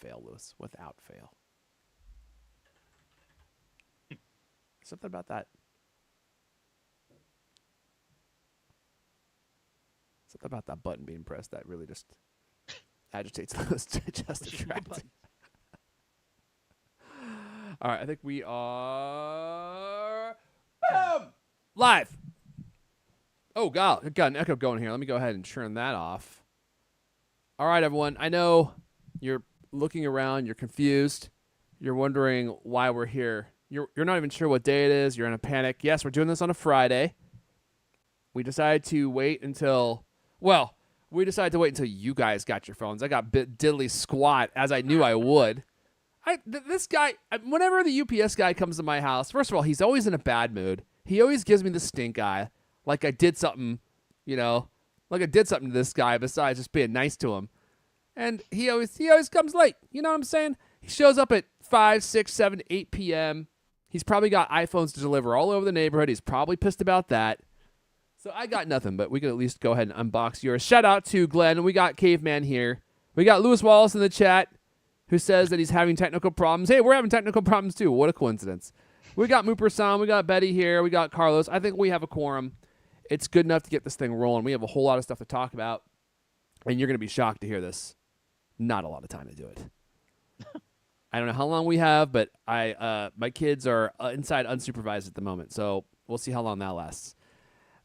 fail, Lewis. Without fail. Something about that. Something about that button being pressed that really just agitates Lewis to just distract. All right, I think we are live. Oh, God, I got an echo going here. Let me go ahead and turn that off. All right, everyone. I know you're looking around. You're confused. You're wondering why we're here. You're not even sure what day it is. You're in a panic. Yes, we're doing this on a Friday. We decided to wait until, you guys got your phones. I got diddly squat, as I knew I would. This guy, whenever the UPS guy comes to my house, first of all, he's always in a bad mood. He always gives me the stink eye, like I did something, like I did something to this guy besides just being nice to him. And he always comes late. You know what I'm saying? He shows up at 5, 6, 7, 8 p.m. He's probably got iPhones to deliver all over the neighborhood. He's probably pissed about that. So I got nothing, but we can at least go ahead and unbox yours. Shout out to Glenn. We got Caveman here. We got Lewis Wallace in the chat who says that he's having technical problems. Hey, we're having technical problems too. What a coincidence. We got Mooper-san. We got Betty here. We got Carlos. I think we have a quorum. It's good enough to get this thing rolling. We have a whole lot of stuff to talk about, and you're going to be shocked to hear this. Not a lot of time to do it. I don't know how long we have, but my kids are inside unsupervised at the moment, so we'll see how long that lasts.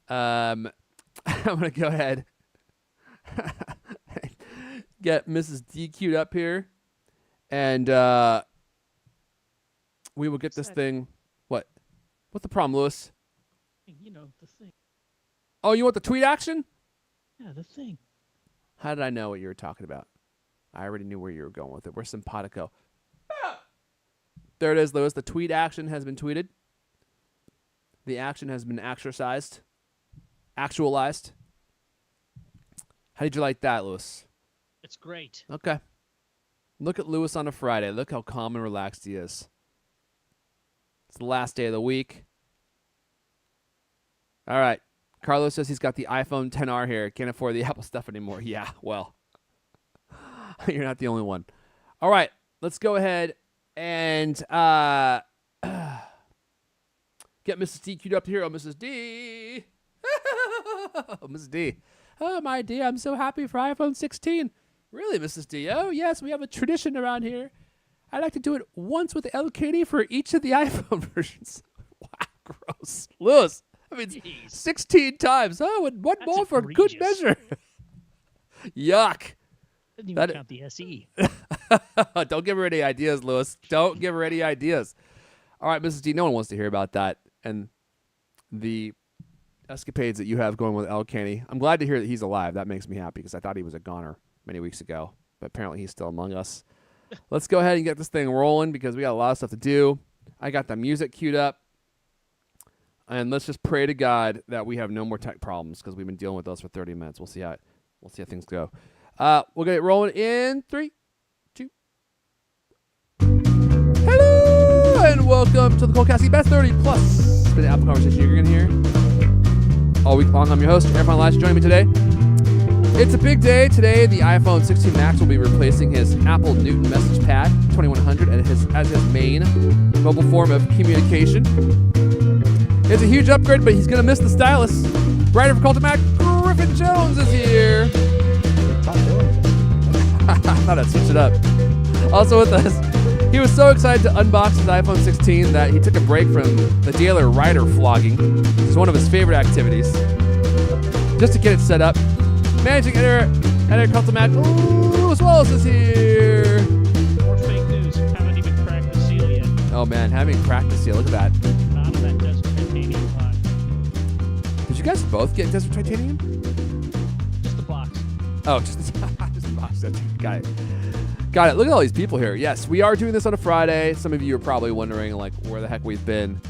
I'm going to go ahead get Mrs. D queued up here, and we will get this thing. What? What's the problem, Lewis? You know, the thing. Oh, you want the tweet action? Yeah, the thing. How did I know what you were talking about? I already knew where you were going with it. Where's simpatico? There it is, Lewis. The tweet action has been tweeted. The action has been actualized. How did you like that, Lewis? It's great. Okay. Look at Lewis on a Friday. Look how calm and relaxed he is. It's the last day of the week. All right. Carlos says he's got the iPhone XR here. Can't afford the Apple stuff anymore. Yeah, well, you're not the only one. All right. Let's go ahead and get Mrs. D queued up here. Oh, Mrs. D. Oh, Mrs. D. Oh, my D, I'm so happy for iPhone 16. Really, Mrs. D? Oh, yes, we have a tradition around here. I'd like to do it once with LKD for each of the iPhone versions. Wow, gross. Lewis, I mean, Jeez. 16 times. Oh, and one That's more for egregious. good measure. Yuck. Doesn't even count the SE. Don't give her any ideas, Lewis. Don't give her any ideas. All right, Mrs. D, no one wants to hear about that and the escapades that you have going with El Canny. I'm glad to hear that he's alive. That makes me happy because I thought he was a goner many weeks ago, but apparently he's still among us. Let's go ahead and get this thing rolling because we got a lot of stuff to do. I got the music queued up, and let's just pray to God that we have no more tech problems because we've been dealing with those for 30 minutes. We'll see how things go. We'll get it rolling in 3, 2. Hello and welcome to the CultCast Best 30 Plus. It's been an Apple conversation you're gonna hear all week long. I'm your host, AirPods Lash. Joining me today. It's a big day today. The iPhone 16 Max will be replacing his Apple Newton Message Pad 2100 as his main mobile form of communication. It's a huge upgrade, but he's gonna miss the stylus. Writer for CultMac, Griffin Jones is here. I thought I'd switch it up. Also with us, he was so excited to unbox his iPhone 16 that he took a break from the dealer rider flogging. It's one of his favorite activities. Just to get it set up. Managing editor CultMac, Lewis Wallace is here. More fake news. Haven't even cracked the seal yet. Oh man, haven't cracked the seal. Look at that. Out of that desert titanium pot. Did you guys both get Desert Titanium? Just the box. Oh, just the box. Got it. Got it. Look at all these people here. Yes, we are doing this on a Friday. Some of you are probably wondering, like, where the heck we've been.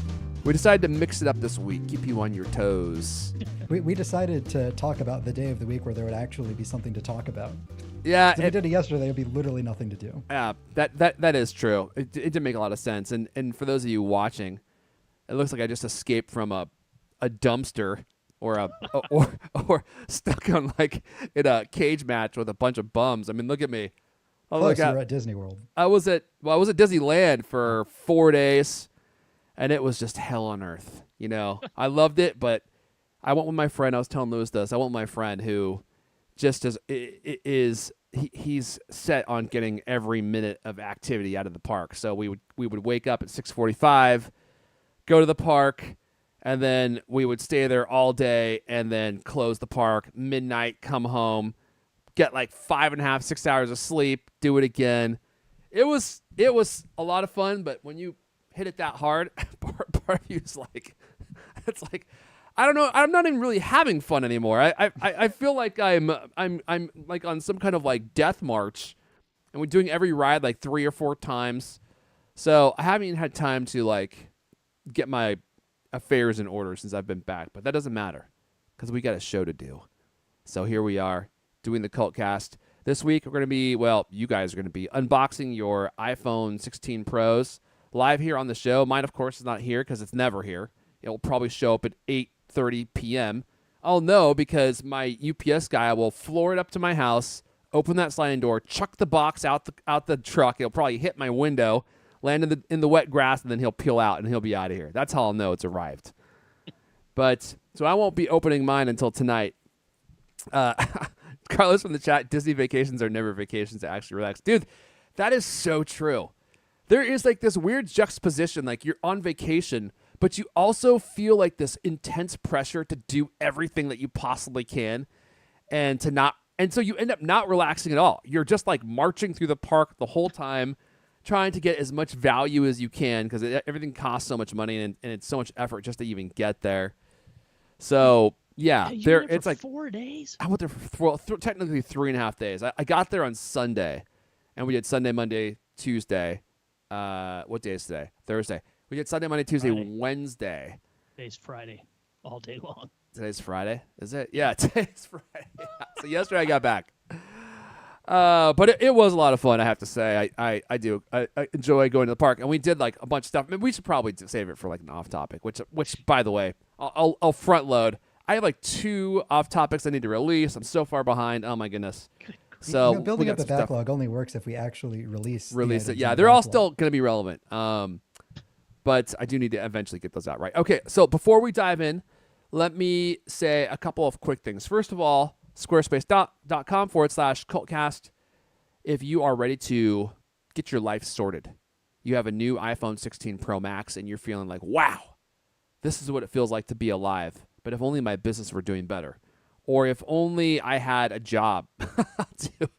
We decided to mix it up this week, keep you on your toes. We decided to talk about the day of the week where there would actually be something to talk about. Yeah. If we did it yesterday, there would be literally nothing to do. Yeah, that is true. It did make a lot of sense. And for those of you watching, it looks like I just escaped from a dumpster or or stuck on like in a cage match with a bunch of bums. I mean, look at me. Oh, Close, look, you were at Disney World. I was at Disneyland for 4 days, and it was just hell on earth. You know, I loved it, but I went with my friend. I was telling Lewis this. I went with my friend who just he's set on getting every minute of activity out of the park. So we would wake up at 6:45, go to the park, and then we would stay there all day, and then close the park midnight. Come home, get like 5.5, 6 hours of sleep, do it again. It was a lot of fun, but when you hit it that hard, part of you is like, it's like, I don't know, I'm not even really having fun anymore. I feel like I'm like on some kind of like death march, and we're doing every ride like 3 or 4 times. So I haven't even had time to like get my affairs in order since I've been back, but that doesn't matter because we got a show to do. So here we are doing the CultCast. This week we're going to be, well, you guys are going to be unboxing your iPhone 16 Pros live here on the show. Mine, of course, is not here because it's never here. It will probably show up at 8:30 p.m. I'll know because my UPS guy will floor it up to my house, open that sliding door, chuck the box out the truck. It'll probably hit my window, land in the wet grass, and then he'll peel out and he'll be out of here. That's how I'll know it's arrived. But so I won't be opening mine until tonight. Carlos from the chat, Disney vacations are never vacations to actually relax. Dude, that is so true. There is like this weird juxtaposition, like you're on vacation, but you also feel like this intense pressure to do everything that you possibly can and so you end up not relaxing at all. You're just like marching through the park the whole time, trying to get as much value as you can because everything costs so much money and it's so much effort just to even get there. So yeah, You there went for it's like 4 days. I went there for technically 3.5 days. I got there on Sunday, and we did Sunday, Monday, Tuesday. What day is today? Thursday. We did Sunday, Monday, Tuesday, Friday. Wednesday. Today's Friday, all day long. Today's Friday, is it? Yeah, today's Friday. So yesterday I got back. But it was a lot of fun, I have to say. I enjoy going to the park, and we did like a bunch of stuff. I mean, we should probably save it for like an off topic, which by the way, I'll front load. I have like 2 off topics I need to release. I'm so far behind. Oh my goodness. So Building we up got the some stuff. backlog only works if we actually release the It. items Yeah, in the they're all backlog. still going to be relevant. But I do need to eventually get those out right. Okay, so before we dive in, let me say a couple of quick things. First of all, squarespace.com/cultcast. If you are ready to get your life sorted, you have a new iPhone 16 Pro Max, and you're feeling like, wow, this is what it feels like to be alive. But if only my business were doing better. Or if only I had a job to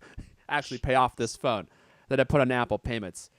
actually pay off this phone that I put on Apple Payments.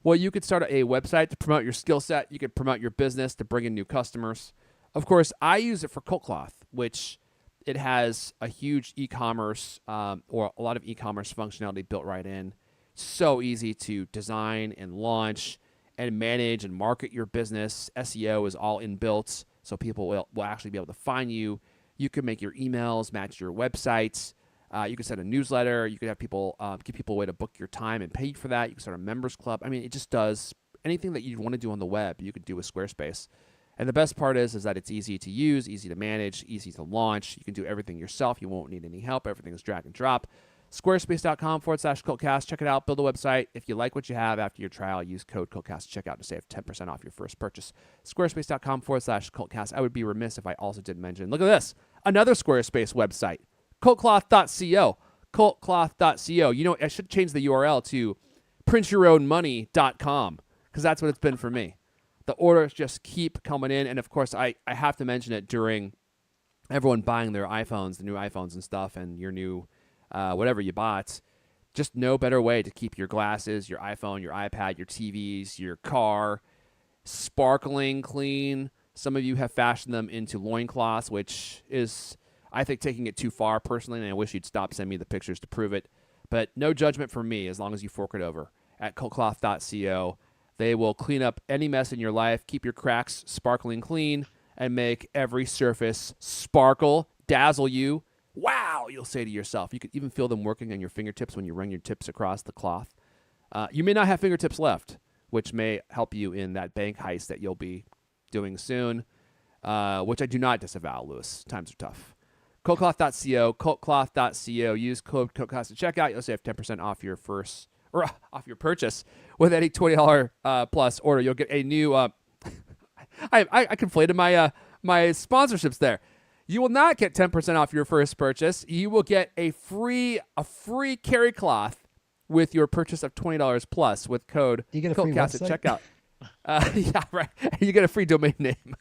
Well, you could start a website to promote your skill set. You could promote your business to bring in new customers. Of course, I use it for CultCloth, which it has a huge e-commerce or a lot of e-commerce functionality built right in. So easy to design and launch and manage and market your business. SEO is all inbuilt, so people will actually be able to find you. You can make your emails match your websites. You can send a newsletter. You could have people give people a way to book your time and pay you for that. You can start a members club. I mean, it just does anything that you want to do on the web. You could do with Squarespace. And the best part is that it's easy to use, easy to manage, easy to launch. You can do everything yourself. You won't need any help. Everything is drag and drop. Squarespace.com/cultcast. Check it out. Build a website. If you like what you have after your trial, use code CultCast to check out to save 10% off your first purchase. Squarespace.com/cultcast. I would be remiss if I also didn't mention, look at this, another Squarespace website, CultCloth.co. CultCloth.co. You know, I should change the URL to printyourownmoney.com because that's what it's been for me. The orders just keep coming in, and of course, I have to mention it during everyone buying their iPhones, the new iPhones and stuff, and your new whatever you bought. Just no better way to keep your glasses, your iPhone, your iPad, your TVs, your car sparkling clean. Some of you have fashioned them into loincloths, which is, I think, taking it too far personally, and I wish you'd stop sending me the pictures to prove it. But no judgment from me as long as you fork it over at CultCloth.co. They will clean up any mess in your life, keep your cracks sparkling clean, and make every surface sparkle, dazzle you. Wow, you'll say to yourself. You could even feel them working on your fingertips when you run your tips across the cloth. You may not have fingertips left, which may help you in that bank heist that you'll be doing soon, which I do not disavow, Lewis. Times are tough. CultCloth.co, CultCloth.co. Use code CultCast to check out. You'll save 10% off your first or off your purchase with any $20 plus order. You'll get a new. I conflated my sponsorships there. You will not get 10% off your first purchase. You will get a free carry cloth with your purchase of $20 plus with code Do you get a free CultCast website? at checkout. Yeah, right. You get a free domain name.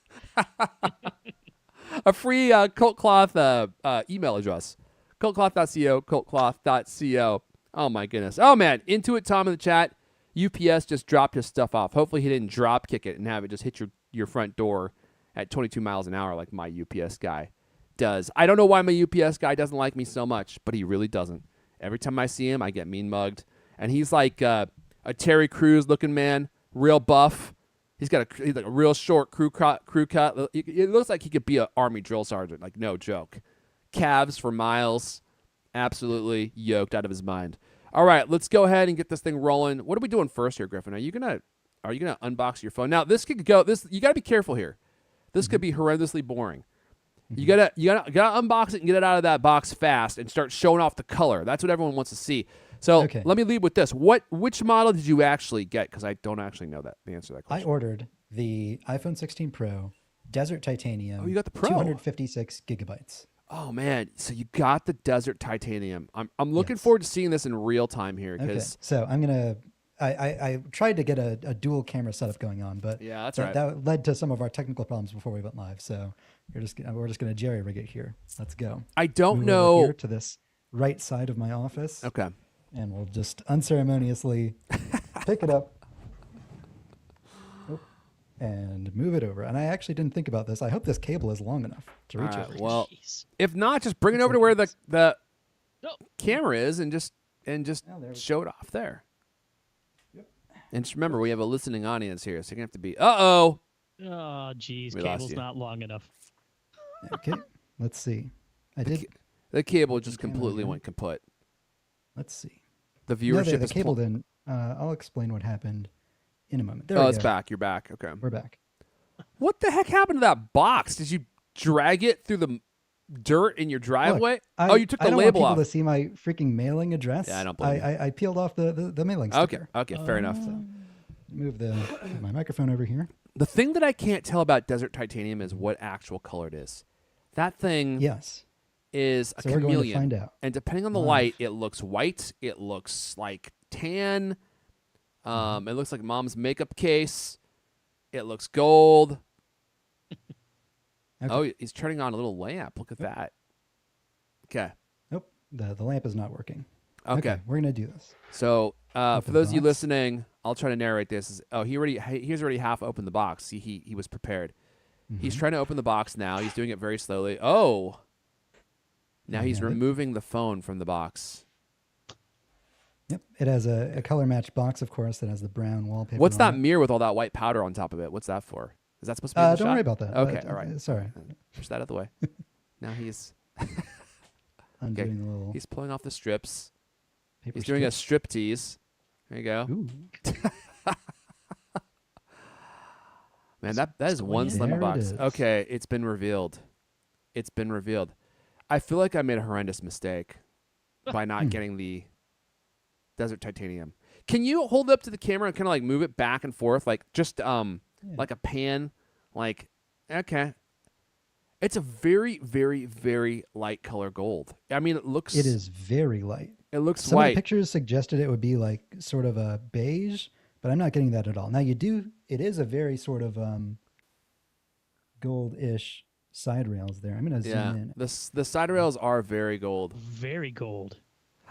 A free CultCloth email address. CultCloth.co, CultCloth.co. Oh, my goodness. Oh, man. Intuit Tom in the chat. UPS just dropped his stuff off. Hopefully he didn't drop kick it and have it just hit your front door at 22 miles an hour like my UPS guy does. I don't know why my UPS guy doesn't like me so much, but he really doesn't. Every time I see him, I get mean mugged. And he's like a Terry Crews looking man, real buff. He's got he's like a real short crew cut. It looks like he could be an Army drill sergeant, like no joke. Calves for miles, absolutely yoked out of his mind. All right, let's go ahead and get this thing rolling. What are we doing first here, Griffin? Are you gonna unbox your phone? Now this could go. You gotta be careful here. This could be horrendously boring. You gotta unbox it and get it out of that box fast and start showing off the color. That's what everyone wants to see. So let me lead with this. Which model did you actually get? Because I don't actually know the answer to that question. I ordered the iPhone 16 Pro, Desert Titanium. Oh, you got the Pro. 256 gigabytes. Oh man, so you got the Desert Titanium. I'm looking forward to seeing this in real time here. Okay, so I'm gonna. I tried to get a dual camera setup going on, but yeah, that's right. That led to some of our technical problems before we went live. So we're just gonna jerry rig it here. Let's go. I don't Move know. over here to this right side of my office. Okay. And we'll just unceremoniously pick it up and move it over. And I actually didn't think about this. I hope this cable is long enough to reach over. Well, if not, just bring it over to where the camera is and just show it off there. Yep. And just remember, we have a listening audience here, so you're going to have to be, Oh, geez, cable's not long enough. Okay, let's see. The cable just completely went kaput. Let's see. The viewership the cable didn't. I'll explain what happened in a moment. There it's back. You're back. Okay. We're back. What the heck happened to that box? Did you drag it through the dirt in your driveway? Look, you took the label off. I don't want people to see my freaking mailing address. Yeah, I don't believe I peeled off the mailing sticker. Okay, fair enough. So move my microphone over here. The thing that I can't tell about Desert Titanium is what actual color it is. That thing is a chameleon. We're going to find out. And depending on the light, it looks white. It looks like tan. It looks like mom's makeup case. It looks gold. Oh, he's turning on a little lamp. Look at that. Okay. Nope. The lamp is not working. Okay. We're going to do this. So for those of you listening, I'll try to narrate this. He's already half opened the box. See, he was prepared. He's trying to open the box now. He's doing it very slowly. Oh. Now he's removing the phone from the box. Yep. It has a color-matched box, of course, that has the brown wallpaper. What's that mirror with all that white powder on top of it? What's that for? Is that supposed to be in the Don't shot? worry about that. Okay, all right. Sorry. Push that out of the way. Now he's... Undoing the little... He's pulling off the strips. He's doing a strip tease. There you go. Ooh. Man, that is one slim box. Okay, it's been revealed. It's been revealed. I feel like I made a horrendous mistake by not getting the Desert Titanium. Can you hold it up to the camera and kind of like move it back and forth, like just like a pan? Like, okay. It's a very, very, very light color gold. I mean, it looks... It is very light. It looks Some white. of the pictures suggested it would be like sort of a beige, but I'm not getting that at all. Now it is a very sort of gold-ish side rails there. I'm going to zoom in. The side rails are very gold. Very gold.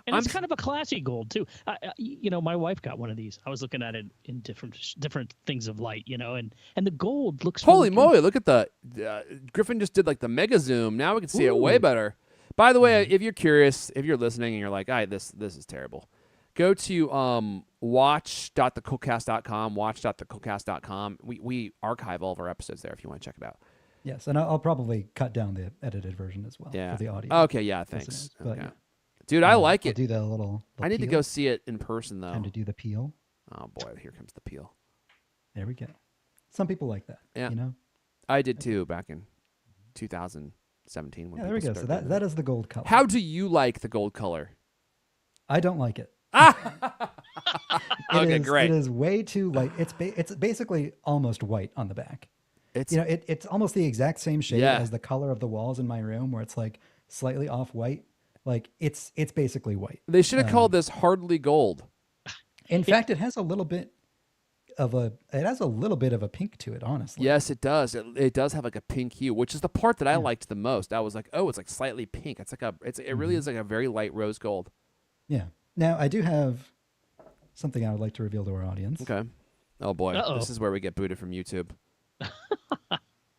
And it's kind of a classy gold too. My wife got one of these. I was looking at it in different things of light, and the gold looks. Holy really moly! Look at the Griffin just did like the mega zoom. Now we can see it way better. By the way, if you're curious, if you're listening and you're like, this is terrible, go to watch.thecultcast.com. Watch.thecultcast.com. We archive all of our episodes there if you want to check it out. Yes, and I'll probably cut down the edited version as well for the audio. Okay, yeah, thanks. But, okay. Dude, I like it. I'll do the little I need peel. to go see it in person, though. Time to do the peel. Oh, boy, here comes the peel. There we go. Some people like that, yeah. I did, too, back in 2017. When there we go. So that is the gold color. How do you like the gold color? I don't like it. Okay, great. It is way too light. It's basically almost white on the back. It's It's almost the exact same shade Yeah. as the color of the walls in my room, where it's like slightly off white. Like it's basically white. They should have called this hardly gold. In fact, it has a little bit of a pink to it, honestly. Yes, it does. It does have like a pink hue, which is the part that I liked the most. I was like, oh, it's like slightly pink. It's like it really is like a very light rose gold. Yeah. Now I do have something I would like to reveal to our audience. Okay. Oh boy, Uh-oh. this is where we get booted from YouTube.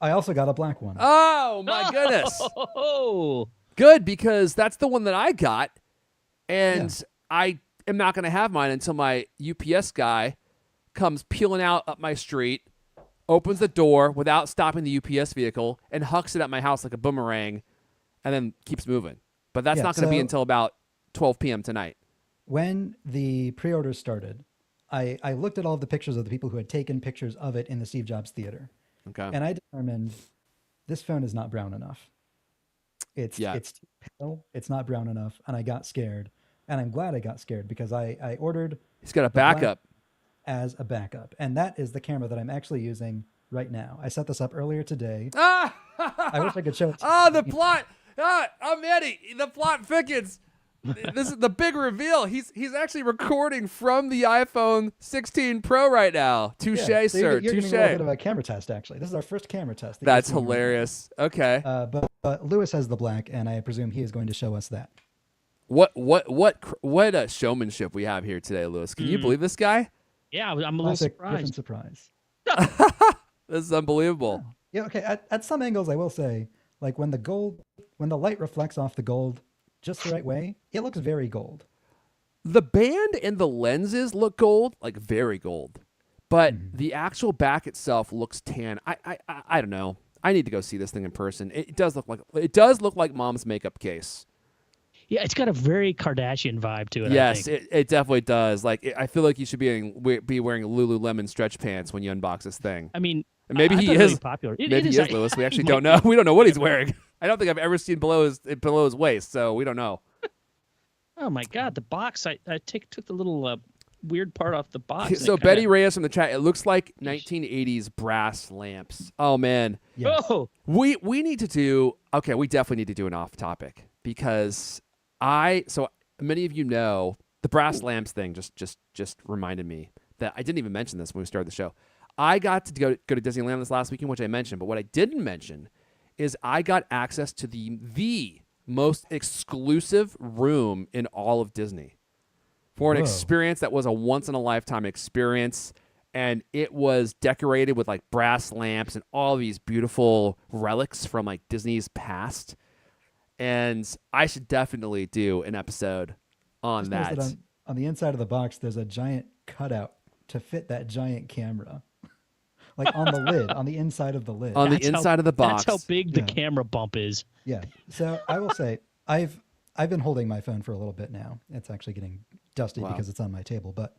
I also got a black one. Oh my goodness. Oh, Good, because that's the one that I got, and I am not going to have mine until my UPS guy comes peeling out up my street, opens the door without stopping the UPS vehicle, and hucks it at my house like a boomerang, and then keeps moving. But that's not going to be until about 12 p.m. tonight. When the pre-orders started, I looked at all of the pictures of the people who had taken pictures of it in the Steve Jobs Theater, Okay. and I determined this phone is not brown enough. It's too pale. It's not brown enough, and I got scared. And I'm glad I got scared because I ordered He's got a the black backup. as a backup, and that is the camera that I'm actually using right now. I set this up earlier today. Ah! I wish I could show it to Oh, the plot. I'm Eddie. The plot thickens. This is the big reveal. He's actually recording from the iPhone 16 Pro right now. Touche, Yeah, so sir. You're Touche. getting a little bit of a camera test, actually. This is our first camera test. that you're That's seeing right now. hilarious. Okay. But Lewis has the black, and I presume he is going to show us that. What showmanship we have here today, Lewis. Can you believe this guy? yeah, I'm a little Classic Griffin surprised. surprise. This is unbelievable. Yeah, okay. At some angles, I will say, like when the light reflects off the gold just the right way, it looks very gold. The band and the lenses look gold, like very gold. But the actual back itself looks tan. I don't know. I need to go see this thing in person. It does look like mom's makeup case. Yeah, it's got a very Kardashian vibe to it. Yes, I think. it definitely does. Like I feel like you should be wearing Lululemon stretch pants when you unbox this thing. I mean, And maybe I he thought it is was popular. Maybe he is, like- Lewis. We actually don't know. We don't know what he's wearing. I don't think I've ever seen below his waist, so we don't know. Oh my God, the box! I took the little weird part off the box. and So it Betty kinda- Reyes from the chat. It looks like 1980s brass lamps. Oh man, Yes. Oh, we need to do. Okay, we definitely need to do an off topic because so many of you know the brass lamps thing. Just reminded me that I didn't even mention this when we started the show. I got to go to Disneyland this last weekend, which I mentioned, but what I didn't mention is I got access to the most exclusive room in all of Disney for an Whoa. experience that was a once-in-a-lifetime experience, and it was decorated with like brass lamps and all these beautiful relics from like Disney's past. And I should definitely do an episode on Just notice that. on the inside of the box, there's a giant cutout to fit that giant camera. Like on the lid, on the inside of the lid. On the that's how- inside of the box. That's how big the Yeah. camera bump is. Yeah. So I will say I've been holding my phone for a little bit now. It's actually getting dusty Wow. because it's on my table. But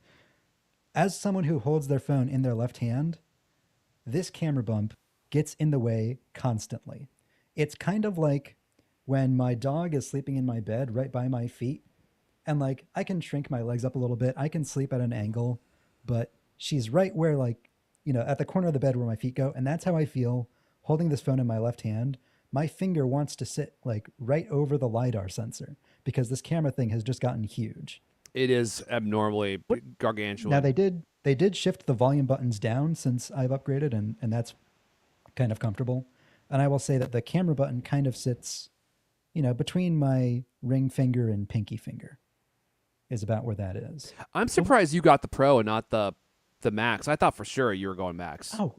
as someone who holds their phone in their left hand, this camera bump gets in the way constantly. It's kind of like when my dog is sleeping in my bed right by my feet, and like I can shrink my legs up a little bit. I can sleep at an angle, but she's right where at the corner of the bed where my feet go. And that's how I feel holding this phone in my left hand. My finger wants to sit like right over the LiDAR sensor because this camera thing has just gotten huge. It is abnormally gargantuan. Now they did shift the volume buttons down since I've upgraded, and that's kind of comfortable. And I will say that the camera button kind of sits, between my ring finger and pinky finger is about where that is. I'm surprised you got the Pro and not the Max. I thought for sure you were going Max. Oh,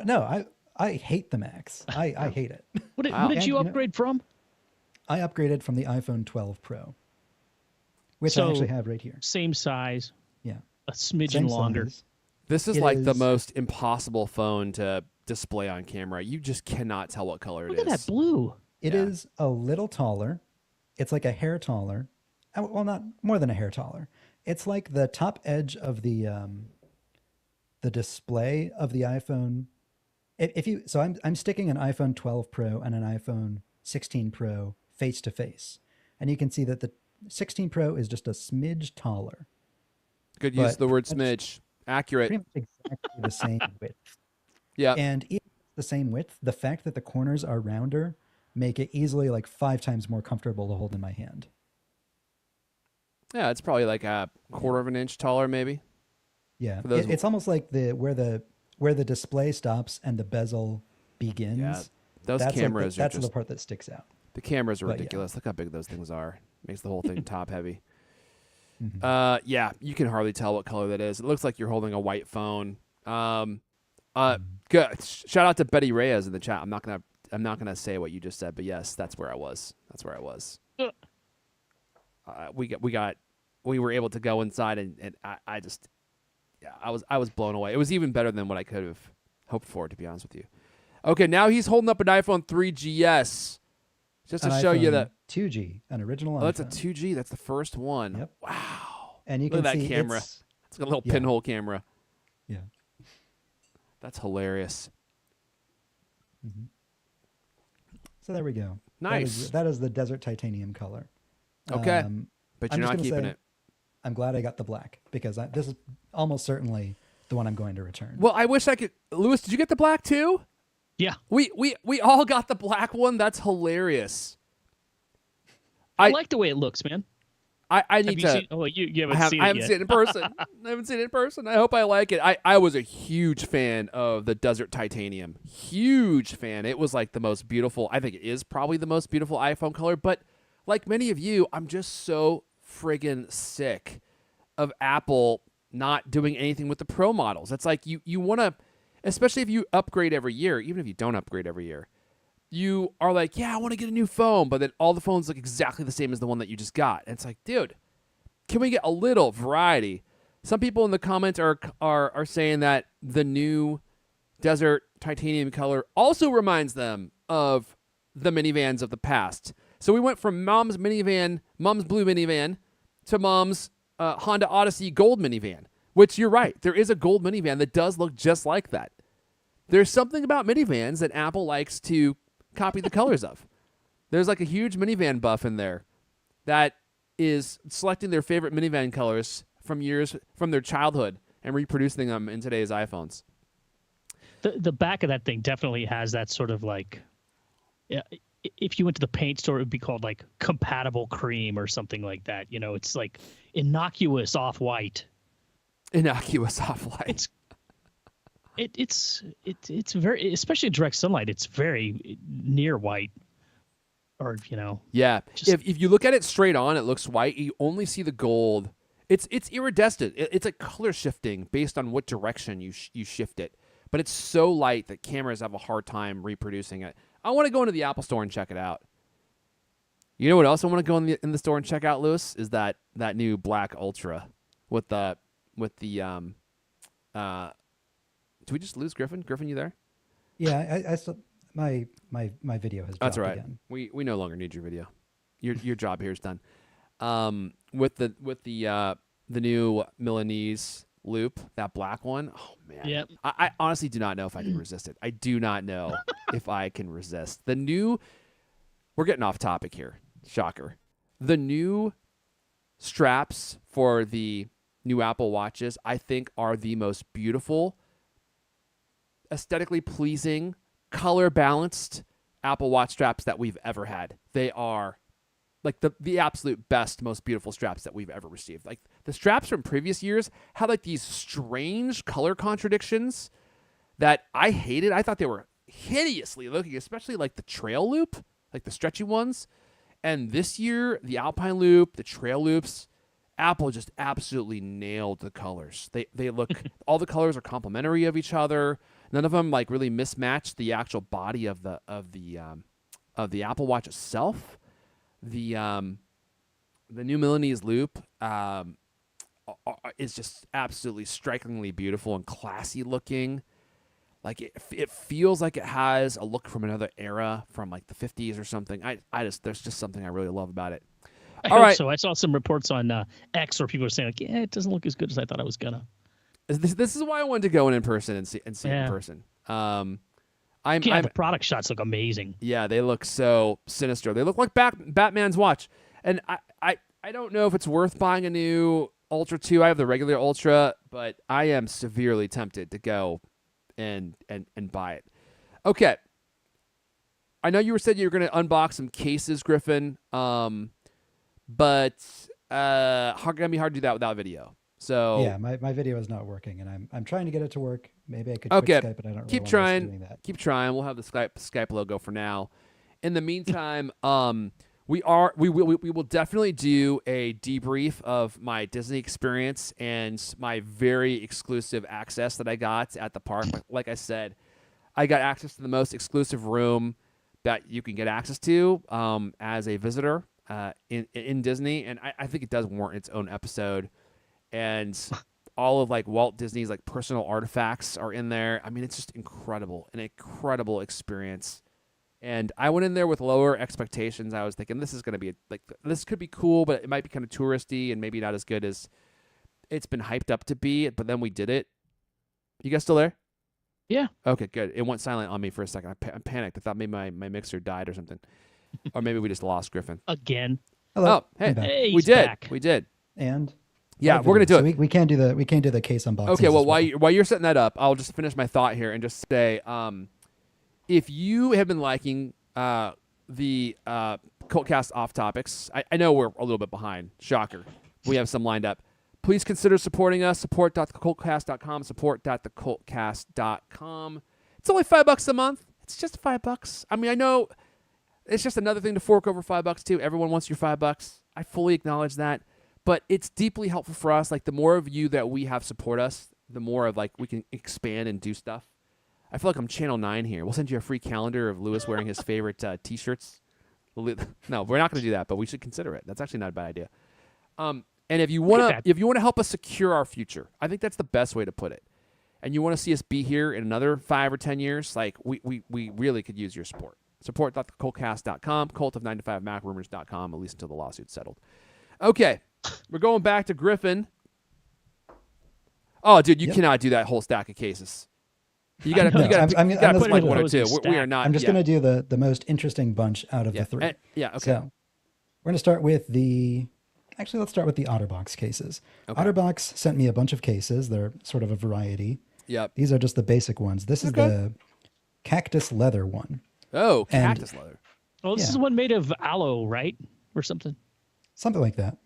no, I hate the Max. I hate it. What did, Wow. what did And, you you know- upgrade from? I upgraded from the iPhone 12 Pro, which I So- actually have right here. Same size, Yeah. a smidgen Same longer. size. This is It like the is- most impossible phone to display on camera. You just cannot tell what color Look it at that is. blue. It Yeah. is a little taller. It's like a hair taller. Well, not more than a hair taller. It's like the top edge of the display of the iPhone. I'm sticking an iPhone 12 Pro and an iPhone 16 Pro face to face, and you can see that the 16 Pro is just a smidge taller. Good use of but the word pretty much smidge. Accurate. exactly the same width. Yeah. And even the same width, the fact that the corners are rounder make it easily like 5 times more comfortable to hold in my hand. Yeah, it's probably like a quarter of an inch taller, maybe. Yeah, For those, it's almost like where the display stops and the bezel yeah, begins. those That's like cameras are that's the just part that sticks out. the cameras are But yeah. ridiculous. Look how big those things are. Makes the whole thing top heavy. Mhm. Yeah, you can hardly tell what color that is. It looks like you're holding a white phone. Mhm. Good. Shout out to Betty Reyes in the chat. I'm not gonna say what you just said, but yes, that's where I was. That's where I was. We were able to go inside and I just, yeah, I was blown away. It was even better than what I could have hoped for, to be honest with you. Okay, now he's holding up an iPhone 3GS just to An show you iPhone that. 2G, an original Oh, that's a iPhone. 2G. That's the first one. Yep. Wow. And you Look can at that see camera. It's got a little yeah. pinhole camera. Yeah. That's hilarious. Mm-hmm. So there we go. Nice. That is the desert titanium color. Okay. But I'm you're just not gonna keeping say, it. I'm glad I got the black because this is almost certainly the one I'm going to return. Well, I wish I could. Lewis, did you get the black too? Yeah. We all got the black one. That's hilarious. I like the way it looks, man. I need Have you to. seen? Oh, you haven't seen it I haven't yet. seen it in person. I haven't seen it in person. I hope I like it. I was a huge fan of the Desert Titanium. Huge fan. It was like the most beautiful. I think it is probably the most beautiful iPhone color. But like many of you, I'm just so friggin' sick of Apple not doing anything with the Pro models. It's like you want to, especially if you upgrade every year, even if you don't upgrade every year, you are like, yeah, I want to get a new phone, but then all the phones look exactly the same as the one that you just got. And it's like, dude, can we get a little variety? Some people in the comments are saying that the new Desert Titanium color also reminds them of the minivans of the past. So we went from Mom's blue minivan, to Mom's Honda Odyssey gold minivan, which you're right. There is a gold minivan that does look just like that. There's something about minivans that Apple likes to copy the colors of. There's like a huge minivan buff in there that is selecting their favorite minivan colors from their childhood and reproducing them in today's iPhones. The back of that thing definitely has that sort of like, if you went to the paint store, it would be called like compatible cream or something like that. You know, it's like innocuous off-white. Innocuous off-white. It's very, especially in direct sunlight, it's very near white. Or, you know. Yeah. If you look at it straight on, it looks white. You only see the gold. It's iridescent. It's like color shifting based on what direction you shift it. But it's so light that cameras have a hard time reproducing it. I want to go into the Apple Store and check it out. You know what else I want to go in the store and check out, Lewis? Is that new Black Ultra with the did we just lose Griffin? Griffin, you there? Yeah, I still my video has dropped That's right. again. We no longer need your video. Your job here is done. With the new Milanese loop, that black one. Oh man. Yep. I honestly do not know if I can resist it. I do not know if I can resist the new. We're getting off topic here. Shocker. The new straps for the new Apple Watches, I think, are the most beautiful, aesthetically pleasing, color balanced Apple Watch straps that we've ever had. They are like the absolute best, most beautiful straps that we've ever received. Like the straps from previous years had like these strange color contradictions that I hated. I thought they were hideously looking, especially like the trail loop, like the stretchy ones. And this year, the Alpine loop, the trail loops, Apple just absolutely nailed the colors. They look, all the colors are complementary of each other. None of them like really mismatch the actual body of the Apple Watch itself. The new Milanese loop is just absolutely strikingly beautiful and classy looking. Like it feels like it has a look from another era, from like the 50s or something. There's just something I really love about it. I All hope right. so. I saw some reports on X where people are saying like, yeah, it doesn't look as good as I thought I was gonna. This is why I wanted to go in person and see it in person. The product shots look amazing. Yeah, they look so sinister. They look like Batman's watch. And I don't know if it's worth buying a new Ultra 2. I have the regular Ultra, but I am severely tempted to go and buy it. Okay. I know you said you were going to unbox some cases, Griffin, but it's going to be hard to do that without video. So Yeah, my video is not working, and I'm trying to get it to work. Maybe I could okay, quit Skype, but I don't keep really trying. want to doing that. Keep trying. We'll have the Skype logo for now. In the meantime, we will definitely do a debrief of my Disney experience and my very exclusive access that I got at the park. Like I said, I got access to the most exclusive room that you can get access to as a visitor in Disney, and I think it does warrant its own episode. And all of like Walt Disney's like personal artifacts are in there. I mean, it's just incredible, an incredible experience. And I went in there with lower expectations. I was thinking this is going to be this could be cool, but it might be kind of touristy and maybe not as good as it's been hyped up to be. But then we did it. You guys still there? Yeah. Okay, good. It went silent on me for a second. I panicked. I thought maybe my mixer died or something, or maybe we just lost Griffin. Again. Hello. Oh, hey, Hey, we he's did. back. We did. And Yeah, live we're gonna video, do so it. We can't do the case unboxing. Okay, well, while you're setting that up, I'll just finish my thought here and just say, if you have been liking the CultCast off topics, I know we're a little bit behind. Shocker. We have some lined up. Please consider supporting us. Support.thecultcast.com. Support.thecultcast.com. It's only $5 a month. It's just $5. I mean, I know it's just another thing to fork over $5 too. Everyone wants your $5. I fully acknowledge that. But it's deeply helpful for us. Like the more of you that we have support us, the more of like we can expand and do stuff. I feel like I'm Channel 9 here. We'll send you a free calendar of Lewis wearing his favorite T-shirts. No, we're not going to do that, but we should consider it. That's actually not a bad idea. And if you want to help us secure our future, I think that's the best way to put it. And you want to see us be here in another 5 or 10 years, like we really could use your support. Support.thecultcast.com, cultof9to5macrumors.com, at least until the lawsuit's settled. Okay, we're going back to Griffin. Oh, dude, you cannot do that whole stack of cases. You got to put like one or those two. in We are not. I'm just going to do the most interesting bunch out of the three. Okay. So we're going to start with actually, let's start with the OtterBox cases. Okay. OtterBox sent me a bunch of cases. They're sort of a variety. Yep. These are just the basic ones. This is the cactus leather one. Oh, cactus leather. Well, this is one made of aloe, right? Or something. Something like that.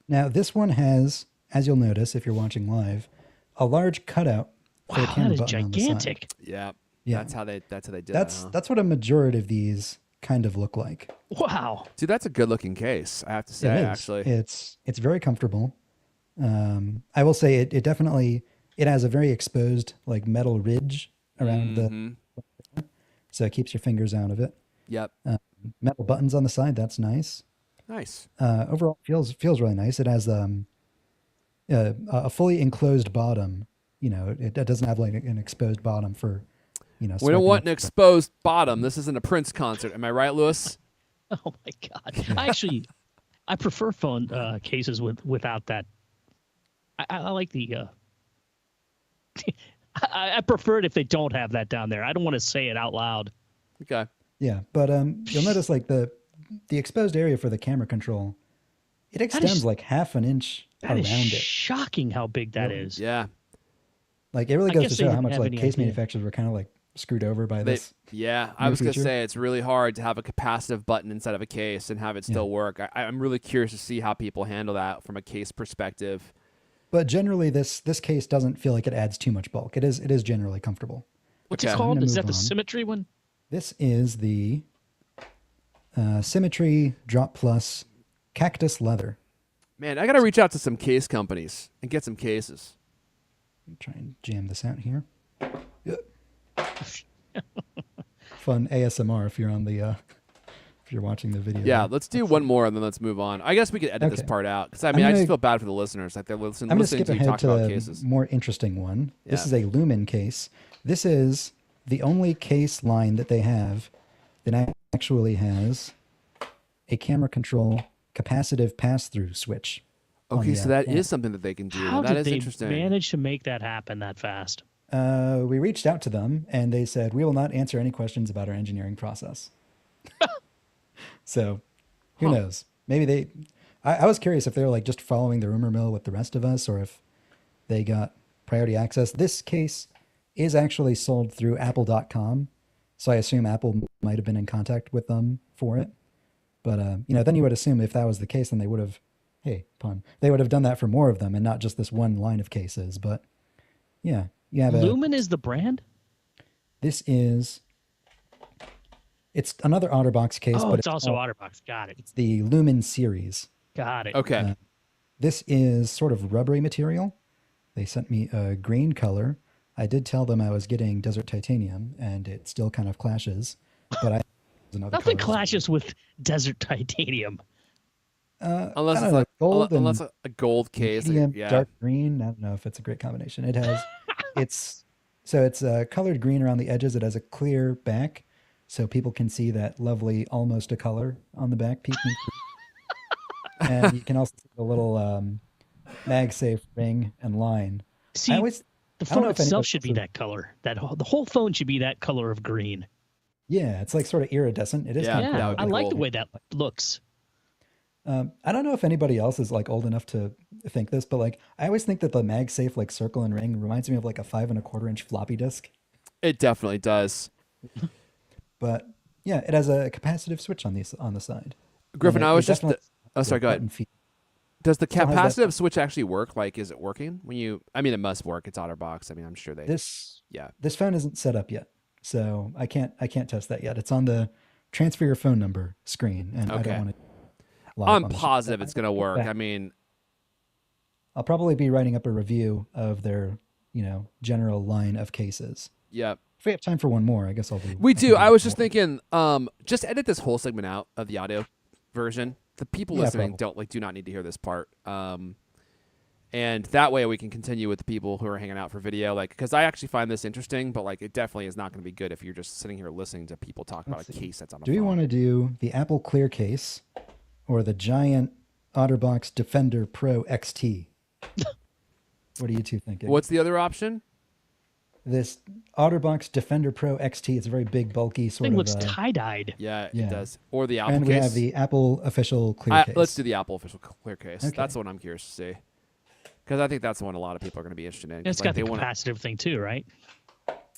Now, this one has, as you'll notice if you're watching live, a large cutout for the Wow, camera that is button on the side. gigantic. Yeah. Yeah. That's how they did That's it. that's what a majority of these kind of look like. Wow. Dude, that's a good looking case, I have to say, It is. actually. It's very comfortable. I will say it definitely has a very exposed like metal ridge around the, so it keeps your fingers out of it. Yep. Metal buttons on the side, that's nice. Nice. Overall feels really nice. It has a fully enclosed bottom. You know, it doesn't have like an exposed bottom for, you know. We don't swiping want up. an exposed bottom. This isn't a Prince concert. Am I right, Lewis? Oh my God. I prefer phone cases without that. I like the. I prefer it if they don't have that down there. I don't want to say it out loud. Okay. Yeah, but you'll notice like the exposed area for the camera control, it extends like half an inch That is around it. shocking how big that is. Yeah. Like it really I goes guess to they show how didn't much have like any case idea. manufacturers were kind of like screwed over by this. Yeah, I new was going to feature. say it's really hard to have a capacitive button inside of a case and have it still work. I'm really curious to see how people handle that from a case perspective. But generally, this case doesn't feel like it adds too much bulk. It is generally comfortable. What's Okay. it called? gonna Is that move the on. Symmetry one? This is the Symmetry Drop Plus Cactus Leather. Man, I got to reach out to some case companies and get some cases. Let me try and jam this out here. Yeah. Fun ASMR if you're on the if you're watching the video. Yeah, let's do one more and then let's move on. I guess we could edit this Okay. part out because I I'm mean, I just gonna- feel bad for the listeners. Like they're listening I'm going to to skip you ahead talk to about the cases. more interesting one. This Yeah. is a Lumen case. This is the only case line that they have that actually has a camera control capacitive pass-through switch. on Okay, the so that camera. is something that they can do. How That did is they interesting. manage to make that happen that fast? We reached out to them and they said, we will not answer any questions about our engineering process. So who knows? Maybe I was curious if they were like just following the rumor mill with the rest of us, or if they got priority access. This case is actually sold through Apple.com, so I assume Apple might have been in contact with them for it. But then you would assume if that was the case, then they would have, hey, pun, they would have done that for more of them and not just this one line of cases. But yeah, you have Lumen is the brand? It's another OtterBox case, Oh, but it's also OtterBox. Got it. it's the Lumen series. Got it. Okay. This is sort of rubbery material. They sent me a green color. I did tell them I was getting desert titanium, and it still kind of clashes. But Nothing clashes with desert titanium. Unless I it's don't know, like gold and unless a gold case. medium Yeah. dark green. I don't know if it's a great combination. It has, it's colored green around the edges. It has a clear back, so people can see that lovely almost a color on the back peeking through. And you can also see the little MagSafe ring and line. See, I always, the I don't phone know if itself anybody should be else- that color. The whole phone should be that color of green. yeah, it's like sort of iridescent. It is Yeah, kind of that Yeah, would be I like the cool. way that looks. I don't know if anybody else is like old enough to think this, but like I always think that the MagSafe like circle and ring reminds me of like a 5.25-inch floppy disk. It definitely does. But yeah, it has a capacitive switch on the side. Griffin, And I it was just. definitely Oh, has sorry. a Go ahead. button feed. Does the Still has that- capacitive switch actually work? Like, is it working when you? I mean, it must work. It's OtterBox. I mean, I'm sure they. This Yeah. this phone isn't set up yet, so I can't test that yet. It's on the transfer your phone number screen, and I Okay. don't want to. I'm positive it's gonna work. back. I mean, I'll probably be writing up a review of their general line of cases. yeah. If we have time for one more, I guess I'll do. We I can do. I was more. just thinking, just edit this whole segment out of the audio version. The people Yeah, listening probably. do not need to hear this part. And that way we can continue with the people who are hanging out for video. Like, because I actually find this interesting, but like, it definitely is not going to be good if you're just sitting here listening to people talk about Let's a see. case that's on a Do we phone. want to do the Apple Clear case or the giant OtterBox Defender Pro XT? What are you two thinking? What's the other option? This OtterBox Defender Pro XT? It's a very big, bulky sort Thing of. looks tie-dyed. Yeah, Yeah. it does. Or the Apple and case. we have the Apple official Clear case. Let's do the Apple official clear case. Okay. That's the one I'm curious to see. Because I think that's the one a lot of people are going to be interested in. 'cause, It's like, got they the wanna- capacitive thing too, right?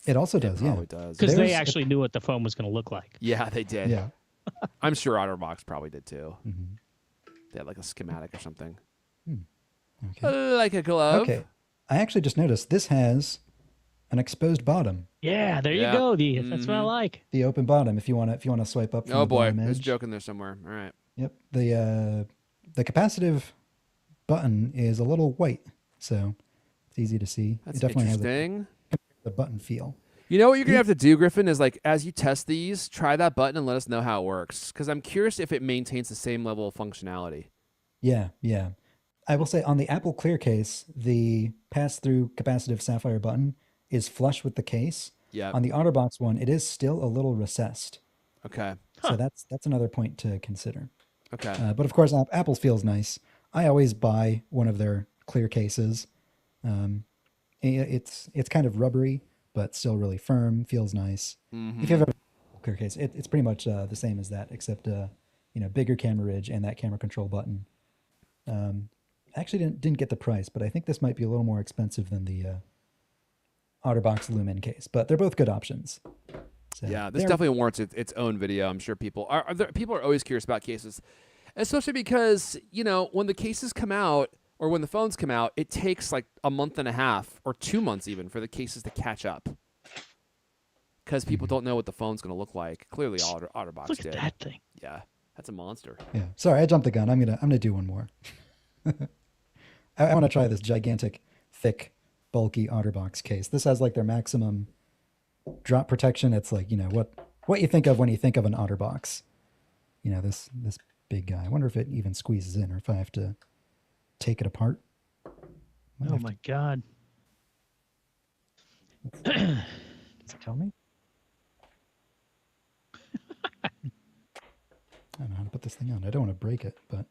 It also does, yeah. Probably does. Because they There's- actually knew what the phone was going to look like. Yeah, they did. Yeah. I'm sure OtterBox probably did too. Mhm. They had like a schematic or something. Okay. Like a glove. Okay. I actually just noticed this has an exposed bottom. Yeah, there Yeah. you go. That's what I like. The open bottom. If you want to swipe up. From Oh the boy, bottom there's a edge. joke in there somewhere. All right. Yep. The capacitive button is a little white, so it's easy to see. That's it definitely has interesting. the button feel. You know what you're gonna have to do, Griffin, is like as you test these, try that button and let us know how it works. Because I'm curious if it maintains the same level of functionality. Yeah, yeah. I will say on the Apple Clear case, the pass-through capacitive sapphire button is flush with the case. Yeah. On the OtterBox one, it is still a little recessed. Okay. So that's another point to consider. Okay. But of course, Apple's feels nice. I always buy one of their clear cases. It's kind of rubbery, but still really firm. Feels nice. Mm-hmm. If you have a clear case, it's pretty much the same as that, except bigger camera ridge and that camera control button. I actually didn't get the price, but I think this might be a little more expensive than the OtterBox Lumen case. But they're both good options. So Yeah, this they're- definitely warrants its own video. I'm sure people people are always curious about cases, especially because when the cases come out or when the phones come out, it takes like a month and a half or 2 months even for the cases to catch up. Because people don't know what the phone's going to look like. Clearly, OtterBox Look did. at that thing. Yeah, that's a monster. Yeah. Sorry, I jumped the gun. I'm gonna do one more. I want to try this gigantic, thick, bulky OtterBox case. This has like their maximum drop protection. It's like what you think of when you think of an OtterBox. This big guy. I wonder if it even squeezes in, or if I have to take it apart. Might Oh have my god. to- does it tell me? I don't know how to put this thing on. I don't want to break it, but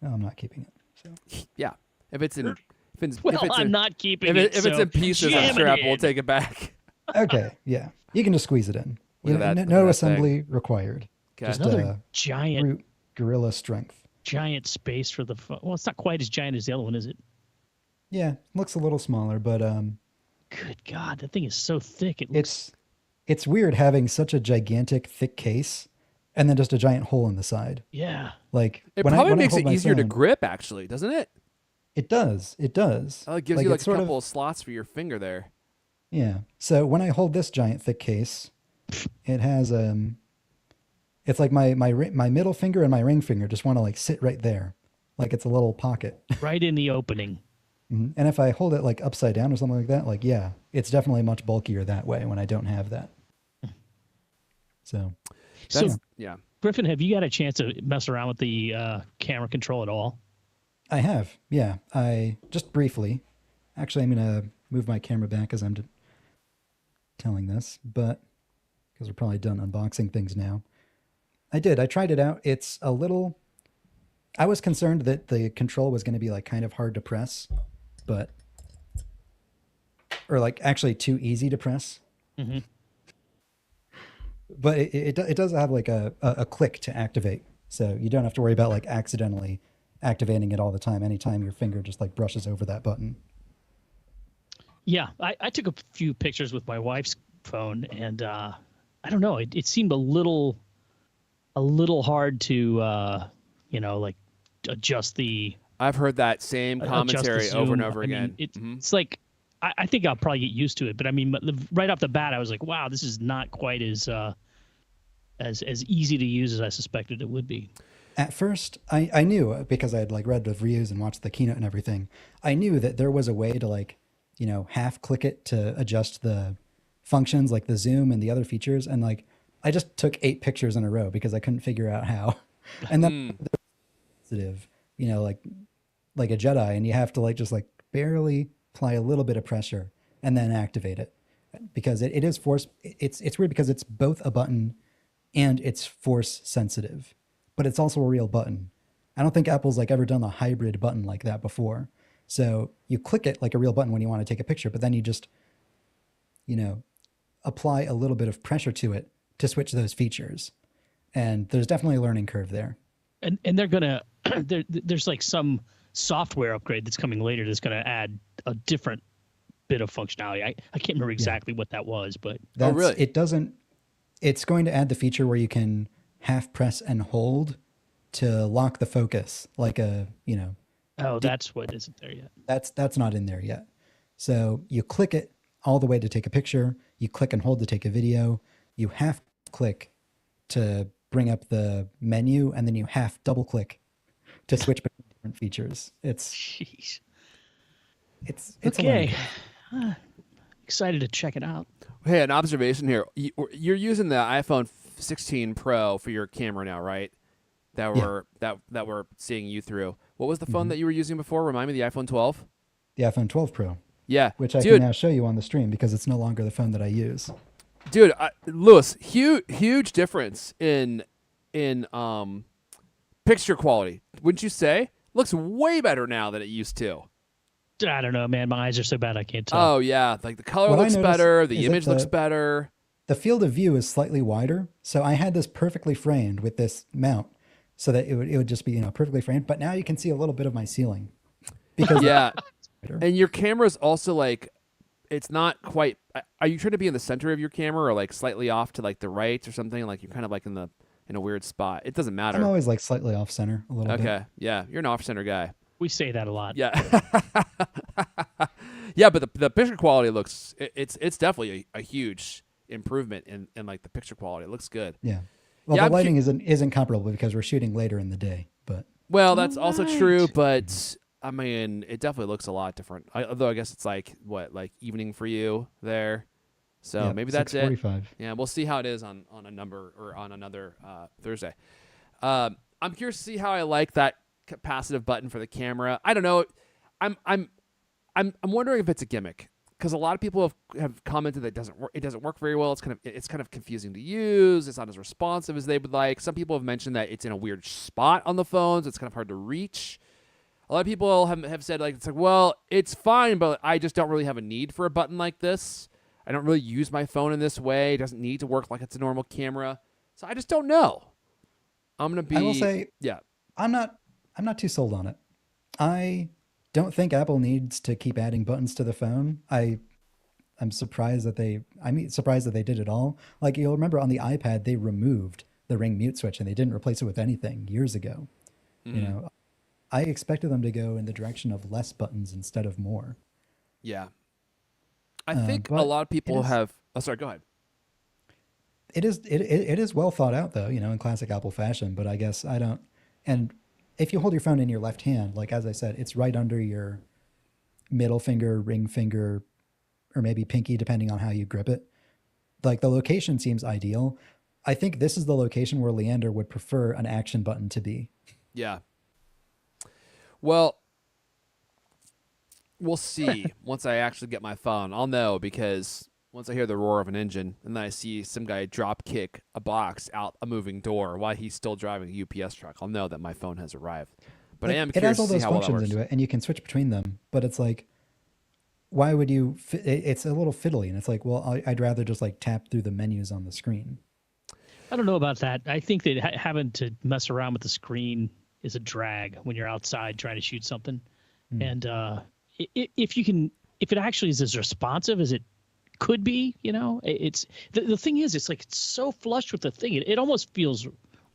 no, I'm not keeping it. So. Yeah, if it's in I'm not keeping if it. it's in pieces, I'm jam sure it Apple will in. take it back. Okay, yeah, you can just squeeze it in. Look at that- look at No that assembly required. Okay. Just Another giant. brute gorilla strength. giant space for the phone. Well, it's not quite as giant as the other one, is it? Yeah, looks a little smaller, but Good God, that thing is so thick. It looks. it's weird having such a gigantic, thick case, and then just a giant hole in the side. Yeah. Like It when probably I makes hold it my easier to phone, grip, actually, doesn't it? it does. It does. Oh, it gives you like it's a sort couple of slots for your finger there. yeah. So when I hold this giant thick case, it has it's like my middle finger and my ring finger just want to like sit right there, like it's a little pocket. Right in the opening. Mhm. And if I hold it like upside down or something like that, like yeah, it's definitely much bulkier that way when I don't have that. So So, That's, yeah. Griffin, have you got a chance to mess around with the camera control at all? I have, yeah. I just briefly. Actually, I'm gonna move my camera back as I'm telling this, but because we're probably done unboxing things now. I did. I tried it out. It's a little. I was concerned that the control was going to be like kind of hard to press, but or like actually too easy to press. Mm-hmm. But it does have like a click to activate, so you don't have to worry about like accidentally activating it all the time. Anytime your finger just like brushes over that button. Yeah, I took a few pictures with my wife's phone, and I don't know. It seemed a little hard to like adjust the I've heard that same commentary adjust the over and zoom. over I mean, again. it's Mhm. it's like I think I'll probably get used to it. But I mean, right off the bat, I was like, wow, this is not quite as easy to use as I suspected it would be. At first, I knew because I had like read the reviews and watched the keynote and everything. I knew that there was a way to like, half click it to adjust the functions like the zoom and the other features. And like, I just took 8 pictures in a row because I couldn't figure out how. And then sensitive, like a Jedi, and you have to like just like barely apply a little bit of pressure and then activate it because it is force. It's weird because it's both a button and it's force sensitive, but it's also a real button. I don't think Apple's like ever done a hybrid button like that before. So you click it like a real button when you want to take a picture, but then you just, apply a little bit of pressure to it to switch those features. And there's definitely a learning curve there. And they're gonna there's like some software upgrade that's coming later that's gonna add a different bit of functionality. I can't remember exactly what that was, but That's, really? It doesn't. It's going to add the feature where you can half press and hold to lock the focus, like that's what isn't there yet. that's not in there yet. So you click it all the way to take a picture. You click and hold to take a video. You half click to bring up the menu, and then you half double click to switch between different features. Jeez. It's Okay. Excited to check it out. Hey, an observation here. You're using the iPhone 16 Pro for your camera now, right? That we're seeing you through. What was the phone that you were using before? Remind me, the iPhone 12? the iPhone 12 Pro, Yeah. which I Dude, can now show you on the stream because it's no longer the phone that I use. Dude, Lewis, huge difference in picture quality. Wouldn't you say? Looks way better now than it used to. I don't know, man. My eyes are so bad I can't tell. Oh yeah, like the color What I looks noticed better, is the that image looks better. The field of view is slightly wider, so I had this perfectly framed with this mount, so that it would just be perfectly framed. But now you can see a little bit of my ceiling because Yeah, and your camera's also like, it's not quite. Are you trying to be in the center of your camera or like slightly off to like the right or something? Like you're kind of like in a weird spot. It doesn't matter. I'm always like slightly off center a little bit. Okay, yeah, you're an off-center guy. We say that a lot. Yeah, yeah, but the picture quality looks. It's definitely a huge improvement in like the picture quality. It looks good. Yeah. Well, Yeah, the lighting isn't comparable because we're shooting later in the day, but Well, that's also true, Alright. but I mean, it definitely looks a lot different. Although I guess it's like like evening for you there, so yeah, maybe that's it. 6:45. Yeah, we'll see how it is on a number or on another Thursday. I'm curious to see how I like that capacitive button for the camera. I don't know. I'm wondering if it's a gimmick because a lot of people have commented that it doesn't work very well. It's kind of confusing to use. It's not as responsive as they would like. Some people have mentioned that it's in a weird spot on the phones. It's kind of hard to reach. A lot of people have said like well, it's fine, but I just don't really have a need for a button like this. I don't really use my phone in this way. It doesn't need to work like it's a normal camera. So I just don't know. I'm gonna be. I will say, yeah. I'm not I'm not too sold on it. I don't think Apple needs to keep adding buttons to the phone. I'm surprised that surprised that they did it all. Like, you'll remember on the iPad, they removed the ring mute switch and they didn't replace it with anything years ago. You know, I expected them to go in the direction of less buttons instead of more. Yeah. I think a but lot of people it is- have. Oh, sorry. Go ahead. It is well thought out though, in classic Apple fashion, but I guess I don't. And if you hold your phone in your left hand, like as I said, it's right under your middle finger, ring finger, or maybe pinky, depending on how you grip it. Like, the location seems ideal. I think this is the location where Leander would prefer an action button to be. Yeah. Well, we'll see once I actually get my phone. I'll know, because once I hear the roar of an engine and then I see some guy drop kick a box out a moving door while he's still driving a UPS truck, I'll know that my phone has arrived. But I am It curious has all to see those how well that functions works. into it, and you can switch between them. But it's like, why would you? It's a little fiddly, and it's like, well, I'd rather just like tap through the menus on the screen. I don't know about that. I think that having to mess around with the screen is a drag when you're outside trying to shoot something. And if it actually is as responsive as it could be, it's the thing is, it's like it's so flush with the thing. It almost feels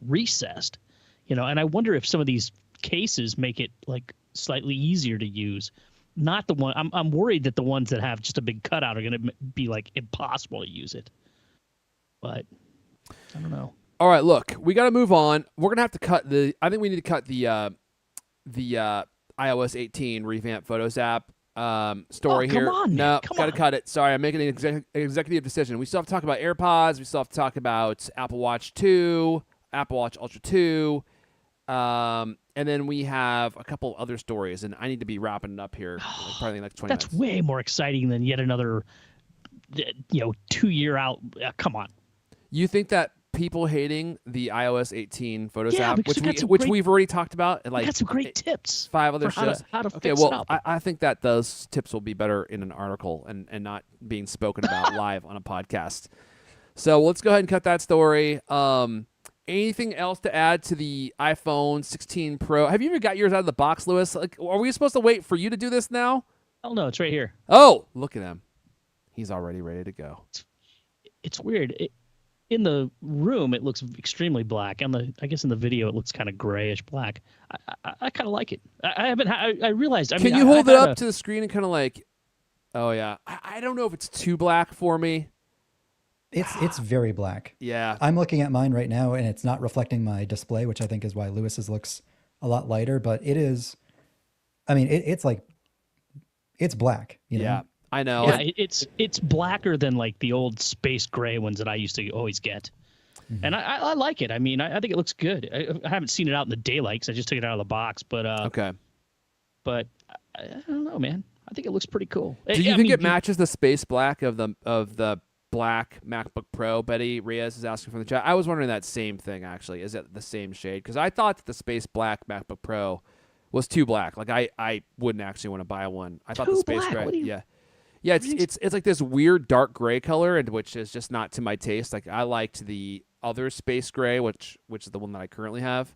recessed, and I wonder if some of these cases make it like slightly easier to use. Not the one I'm worried that the ones that have just a big cutout are going to be like impossible to use it. But I don't know. All right, look, we got to move on. We're gonna have to cut I think we need to cut the iOS 18 revamp Photos app story come here. on, Nick, No, come got to on. cut it. Sorry, I'm making an executive decision. We still have to talk about AirPods. We still have to talk about Apple Watch 2, Apple Watch Ultra 2, and then we have a couple of other stories. And I need to be wrapping it up here, like probably in the next 20 That's minutes. way more exciting than yet another, 2-year out. Come on. You think that people hating the iOS 18 Photos Yeah, app, because which we got we've already talked about, and We like got some great tips 5 other for how shows. to, how to Okay, fix well, it up. I think that those tips will be better in an article and not being spoken about live on a podcast. So let's go ahead and cut that story. Anything else to add to the iPhone 16 Pro? Have you ever got yours out of the box, Lewis? Like, are we supposed to wait for you to do this now? Oh no, it's right here. Oh, look at him. He's already ready to go. It's weird. In the room, it looks extremely black. I guess in the video, it looks kind of grayish black. I kind of like it. I realized. Can you hold it up to the screen and kind of like? Oh yeah. I don't know if it's too black for me. It's very black. Yeah. I'm looking at mine right now, and it's not reflecting my display, which I think is why Lewis's looks a lot lighter. But it is. I mean, it's like it's black. Yeah. I know. Yeah, it's blacker than like the old space gray ones that I used to always get, and I like it. I mean, I think it looks good. I haven't seen it out in the daylight because I just took it out of the box. But Okay. But I don't know, man. I think it looks pretty cool. Do you think it matches the space black of the black MacBook Pro? Betty Reyes is asking from the chat. I was wondering that same thing, actually. Is it the same shade? Because I thought that the space black MacBook Pro was too black. Like, I wouldn't actually want to buy one. I thought the Too space black? gray. What do you- Yeah. Yeah, it's like this weird dark gray color, and which is just not to my taste. Like, I liked the other space gray, which is the one that I currently have.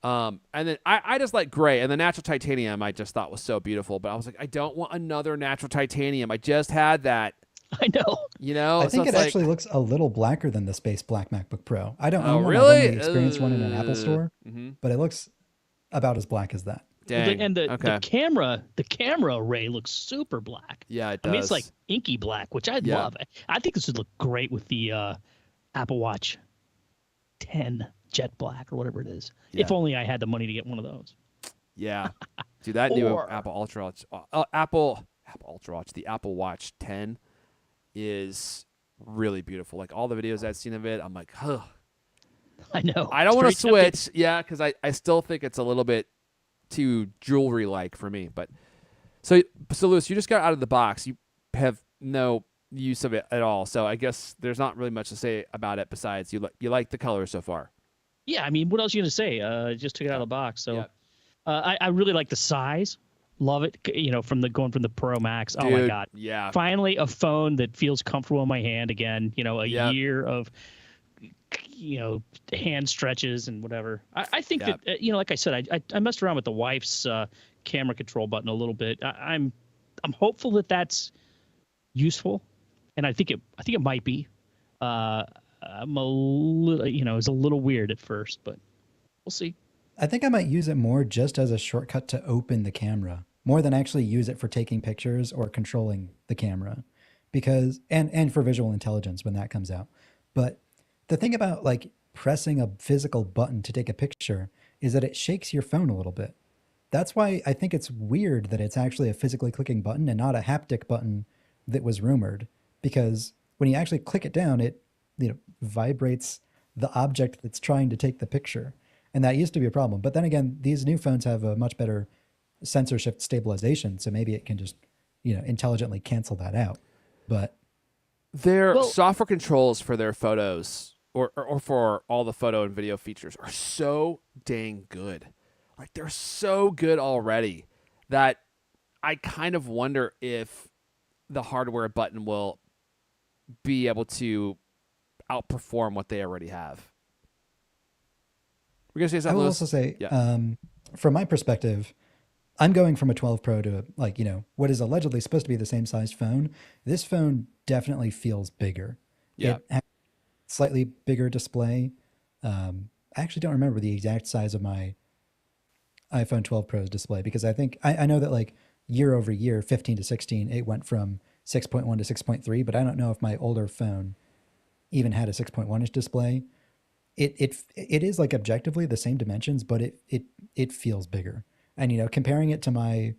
And then I just like gray, and the natural titanium I just thought was so beautiful. But I was like, I don't want another natural titanium. I just had that. I know. I think so it it's actually looks a little blacker than the space black MacBook Pro. I don't Oh, own one. really? I've only experienced one in an Apple store, but it looks about as black as that. Dang. And the okay. camera array looks super black. Yeah, it does. I mean, it's like inky black, which I Yeah. love. I think this would look great with the Apple Watch 10 jet black or whatever it is. Yeah. If only I had the money to get one of those. Yeah, dude, that new Or- Apple Ultra Watch, Apple Ultra Watch, the Apple Watch 10 is really beautiful. Like, all the videos I've seen of it, I'm like, huh. I know. I don't want to It's very tempting. switch, yeah, because I still think it's a little bit too jewelry like for me. But so Lewis, you just got out of the box. You have no use of it at all. So I guess there's not really much to say about it besides you like the color so far. Yeah, I mean, what else are you going to say? Just took it out of the box. So Yeah. I really like the size. Love it. From going from the Pro Max. Oh, my Dude, God. yeah. Finally, a phone that feels comfortable in my hand again. A Yep. year of hand stretches and whatever. I think Yeah. that like I said, I messed around with the wife's camera control button a little bit. I'm hopeful that that's useful, and I think it might be. I'm a little, it's a little weird at first, but we'll see. I think I might use it more just as a shortcut to open the camera, more than actually use it for taking pictures or controlling the camera, because and for visual intelligence when that comes out. But the thing about like pressing a physical button to take a picture is that it shakes your phone a little bit. That's why I think it's weird that it's actually a physically clicking button and not a haptic button that was rumored, because when you actually click it down, it vibrates the object that's trying to take the picture. And that used to be a problem. But then again, these new phones have a much better sensor shift stabilization, so maybe it can just, intelligently cancel that out. But Their software controls for their photos or for all the photo and video features are so dang good. Like, they're so good already that I kind of wonder if the hardware button will be able to outperform what they already have. We're going to say I something, will Lewis? also say, Yeah. from my perspective, I'm going from a 12 Pro to what is allegedly supposed to be the same size phone. This phone definitely feels bigger. Yeah. It has a slightly bigger display. I actually don't remember the exact size of my iPhone 12 Pro's display, because I think I know that like year over year, 15 to 16, it went from 6.1 to 6.3, but I don't know if my older phone even had a 6.1-inch display. It is like objectively the same dimensions, but it feels bigger. And comparing it to my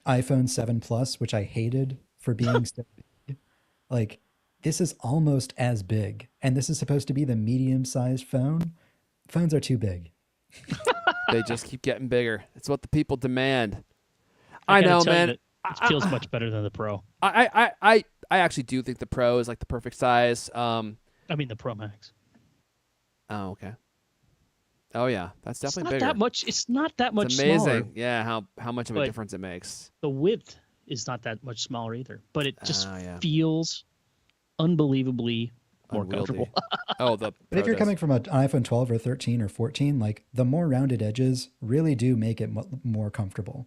iPhone 7 Plus, which I hated for being so big, like this is almost as big, and this is supposed to be the medium-sized phone. Phones are too big. They just keep getting bigger. It's what the people demand. I I gotta know, tell you man. that it feels much better than the Pro. I actually do think the Pro is like the perfect size. I mean the Pro Max. Oh, okay. Oh, yeah. That's It's definitely not bigger. that much. It's not that much It's amazing. smaller. Yeah, how much of a But- difference it makes. The width is not that much smaller either, but it just yeah. feels unbelievably more Unwieldy. comfortable. Oh, the But if Pro you're does. coming from an iPhone 12 or 13 or 14, like the more rounded edges really do make it more comfortable.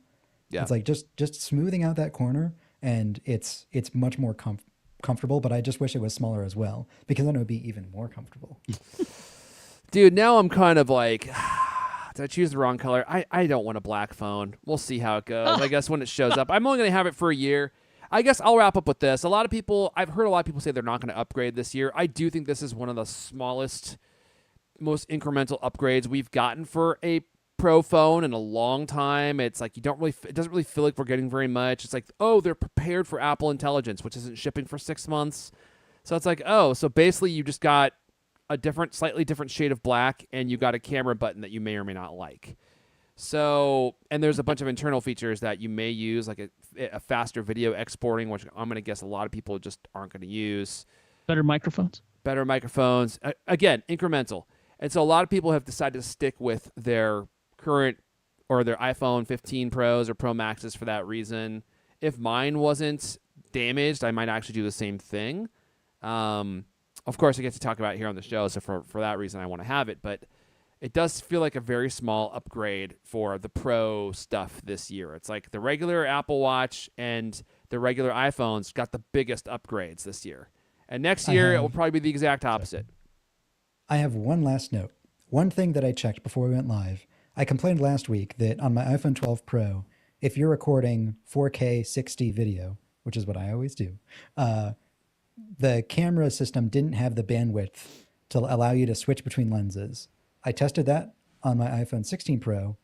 Yeah. It's like just smoothing out that corner, and it's much more comfortable. But I just wish it was smaller as well, because then it would be even more comfortable. Dude, now I'm kind of like, did I choose the wrong color? I don't want a black phone. We'll see how it goes. I guess when it shows up. I'm only going to have it for a year. I guess I'll wrap up with this. I've heard a lot of people say they're not going to upgrade this year. I do think this is one of the smallest, most incremental upgrades we've gotten for a Pro phone in a long time. It's like it doesn't really feel like we're getting very much. It's like, oh, they're prepared for Apple Intelligence, which isn't shipping for 6 months. So it's like, oh, so basically you just got a slightly different shade of black, and you got a camera button that you may or may not like. So, and there's a bunch of internal features that you may use, like a faster video exporting, which I'm going to guess a lot of people just aren't going to use. Better microphones. Better microphones. Again, incremental. And so a lot of people have decided to stick with their current or their iPhone 15 Pros or Pro Maxes for that reason. If mine wasn't damaged, I might actually do the same thing. Of course, I get to talk about it here on the show, so for that reason, I want to have it. But it does feel like a very small upgrade for the Pro stuff this year. It's like the regular Apple Watch and the regular iPhones got the biggest upgrades this year. And next year, it will probably be the exact opposite. I have one last note. One thing that I checked before we went live. I complained last week that on my iPhone 12 Pro, if you're recording 4K 60 video, which is what I always do, the camera system didn't have the bandwidth to allow you to switch between lenses. I tested that on my iPhone 16 Pro,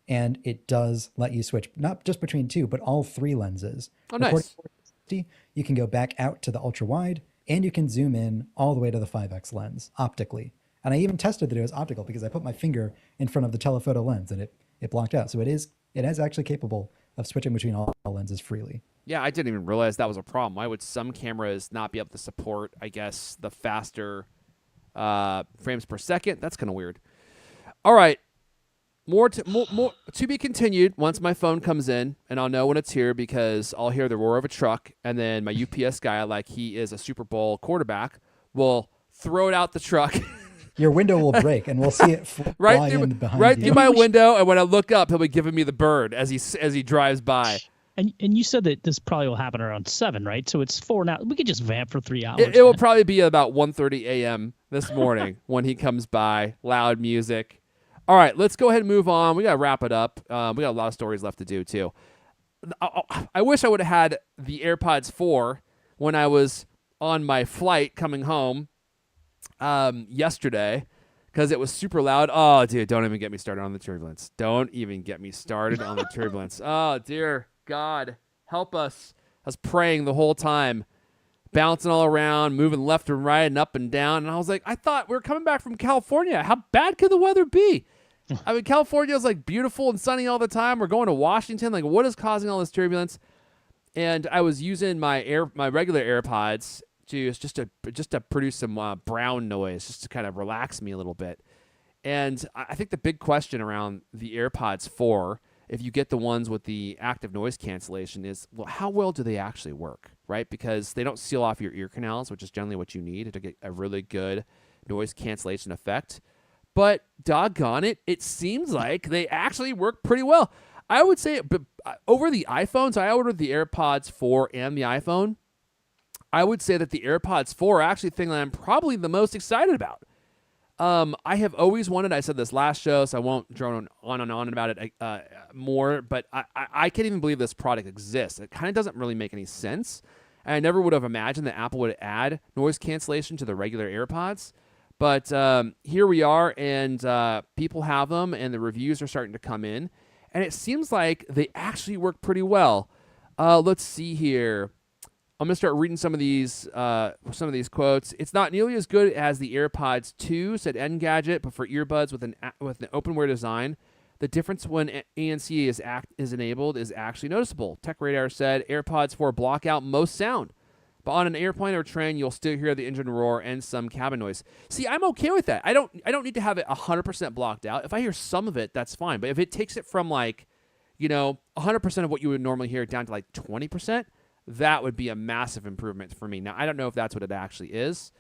and it does let you switch not just between two, but all three lenses. Oh, Recording nice. 4K, you can go back out to the ultra wide, and you can zoom in all the way to the 5x lens optically. And I even tested that it was optical because I put my finger in front of the telephoto lens and it blocked out. So it is actually capable of switching between all lenses freely. Yeah, I didn't even realize that was a problem. Why would some cameras not be able to support, I guess, the faster frames per second? That's kind of weird. All right. More to be continued once my phone comes in, and I'll know when it's here because I'll hear the roar of a truck, and then my UPS guy, like he is a Super Bowl quarterback, will throw it out the truck Your window will break, and we'll see it fly right in through, behind right you. through my window, and when I look up, he'll be giving me the bird as he drives by. And you said that this probably will happen around 7, right? So it's 4 now. We could just vamp for 3 hours. It will man. probably be about 1:30 a.m. this morning when he comes by. Loud music. All right, let's go ahead and move on. We got to wrap it up. We got a lot of stories left to do, too. I wish I would have had the AirPods 4 when I was on my flight coming home yesterday because it was super loud. Oh, dude, don't even get me started on the turbulence. Don't even get me started on the turbulence. Oh, dear God, help us. I was praying the whole time, bouncing all around, moving left and right and up and down. And I was like, I thought we were coming back from California. How bad could the weather be? I mean, California is like beautiful and sunny all the time. We're going to Washington. Like, what is causing all this turbulence? And I was using my regular AirPods just to produce some brown noise, just to kind of relax me a little bit. And I think the big question around the AirPods 4, if you get the ones with the active noise cancellation, is, well, how well do they actually work, right? Because they don't seal off your ear canals, which is generally what you need to get a really good noise cancellation effect. But doggone it, it seems like they actually work pretty well. I would say over the iPhones, I ordered the AirPods 4 and the iPhone. I would say that the AirPods 4 are actually the thing that I'm probably the most excited about. I have always wanted, I said this last show, so I won't drone on and on about it more, but I can't even believe this product exists. It kind of doesn't really make any sense. And I never would have imagined that Apple would add noise cancellation to the regular AirPods. But here we are, and people have them, and the reviews are starting to come in. And it seems like they actually work pretty well. Let's see here. I'm going to start reading some of these quotes. It's not nearly as good as the AirPods 2, said Engadget, but for earbuds with an openwear design, the difference when ANC is enabled is actually noticeable. TechRadar said AirPods 4 block out most sound. But on an airplane or train, you'll still hear the engine roar and some cabin noise. See, I'm okay with that. I don't need to have it 100% blocked out. If I hear some of it, that's fine. But if it takes it from 100% of what you would normally hear down to 20%, that would be a massive improvement for me. Now, I don't know if that's what it actually is.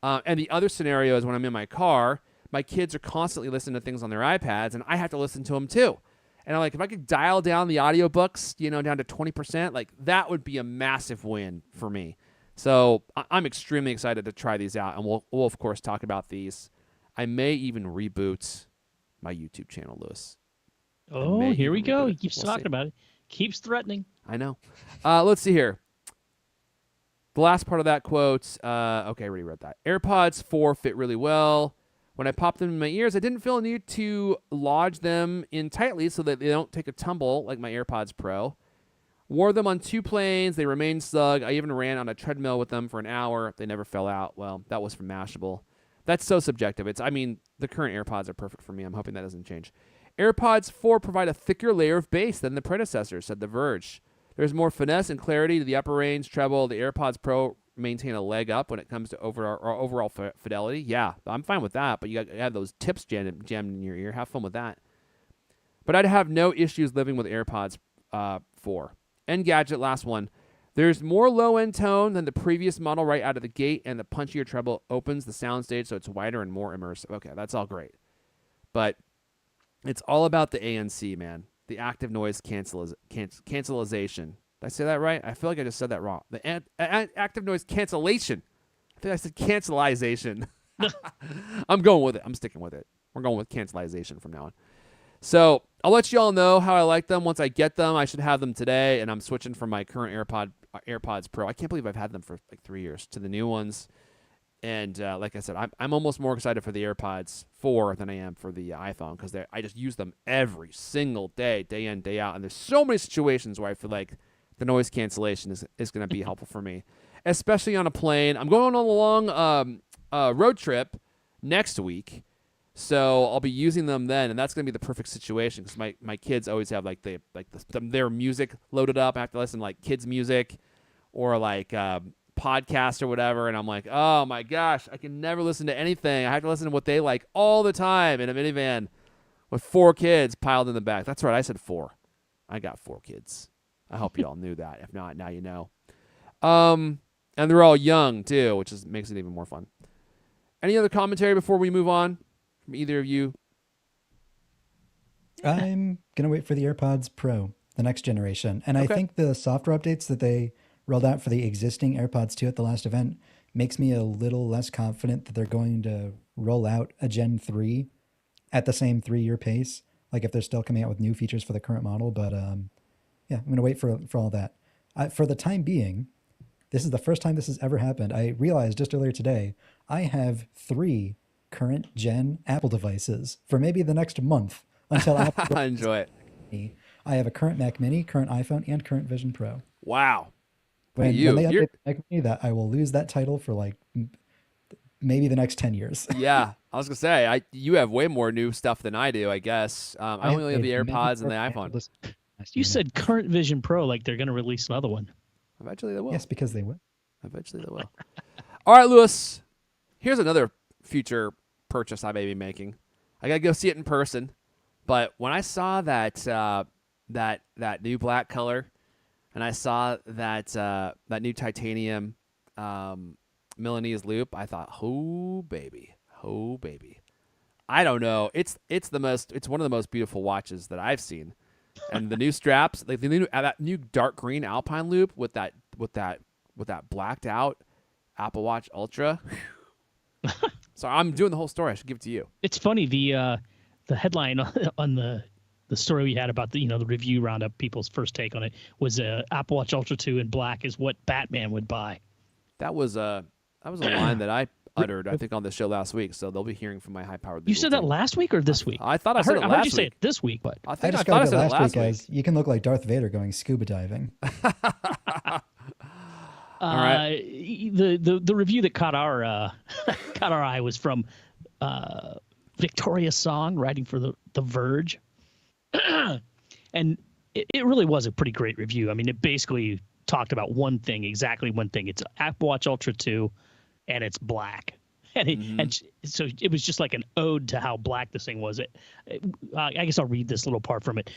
And the other scenario is when I'm in my car, my kids are constantly listening to things on their iPads, and I have to listen to them too. And I'm like, if I could dial down the audiobooks, down to 20%, that would be a massive win for me. So I'm extremely excited to try these out, and we'll of course talk about these. I may even reboot my YouTube channel, Lewis. Oh, here we go. He keeps talking about it. Keeps threatening. I know. Let's see here. The last part of that quote. Okay, I already read that. AirPods 4 fit really well. When I popped them in my ears, I didn't feel a need to lodge them in tightly so that they don't take a tumble like my AirPods Pro. Wore them on 2 planes. They remained snug. I even ran on a treadmill with them for an hour. They never fell out. Well, that was from Mashable. That's so subjective. The current AirPods are perfect for me. I'm hoping that doesn't change. AirPods 4 provide a thicker layer of bass than the predecessor, said The Verge. There's more finesse and clarity to the upper range treble. The AirPods Pro maintain a leg up when it comes to overall fidelity. Yeah, I'm fine with that, but you have those tips jammed in your ear. Have fun with that. But I'd have no issues living with AirPods 4. Engadget, last one. There's more low-end tone than the previous model right out of the gate, and the punchier treble opens the soundstage so it's wider and more immersive. Okay, that's all great. But it's all about the ANC, man. The active noise cancellation. Did I say that right? I feel like I just said that wrong. The active noise cancellation. I think I said cancelization. I'm going with it. I'm sticking with it. We're going with cancelization from now on. So I'll let you all know how I like them once I get them. I should have them today, and I'm switching from my current AirPods Pro. I can't believe I've had them for 3 years to the new ones. And like I said, I'm almost more excited for the AirPods 4 than I am for the iPhone because I just use them every single day, day in, day out. And there's so many situations where I feel like the noise cancellation is going to be helpful for me, especially on a plane. I'm going on a long road trip next week, so I'll be using them then, and that's going to be the perfect situation because my kids always have their music loaded up. I have to listen to kids music or podcast or whatever, and I'm like, oh my gosh, I can never listen to anything. I have to listen to what they like all the time in a minivan with 4 kids piled in the back. That's right, I said 4. I got 4 kids. I hope you all knew that. If not, now you know. And they're all young too, which makes it even more fun. Any other commentary before we move on from either of you? I'm gonna wait for the AirPods Pro, the next generation, and I Okay. think the software updates that they rolled out for the existing AirPods 2 at the last event makes me a little less confident that they're going to roll out a Gen 3 at the same 3-year pace. Like if they're still coming out with new features for the current model, but yeah, I'm gonna wait for all that. For the time being, this is the first time this has ever happened. I realized just earlier today I have 3 current gen Apple devices for maybe the next month until Apple. I enjoy it. Mini. I have a current Mac Mini, current iPhone, and current Vision Pro. Wow. When, you- when they you're- update the Mac Mini, that I will lose that title for like maybe the next 10 years. Yeah, I was gonna say you have way more new stuff than I do. I guess I only have the AirPods and the iPhone. You said current Vision Pro, like they're going to release another one. Eventually they will. Yes, because they will. Eventually they will. All right, Lewis. Here's another future purchase I may be making. I gotta go see it in person. But when I saw that that new black color, and I saw that new titanium Milanese loop, I thought, oh baby. I don't know. It's one of the most beautiful watches that I've seen. And the new straps, like the new that new dark green Alpine loop with that blacked out Apple Watch Ultra. So I'm doing the whole story. I should give it to you. It's funny, the headline on the story we had about the review roundup, people's first take on it was Apple Watch Ultra 2 in black is what Batman would buy. That was a line that I uttered, I think, on the show last week. So they'll be hearing from my high-powered. You said that last week or this week? I thought I said it I last heard you say week. it this week, but I I thought I discovered said it that last last week, week. guys. You can look like Darth Vader going scuba diving. All right. The review that caught our eye was from Victoria Song, writing for the Verge, and it really was a pretty great review. I mean, it basically talked about exactly one thing. It's Apple Watch Ultra 2, and it's black. And so it was just like an ode to how black this thing was. I guess I'll read this little part from it.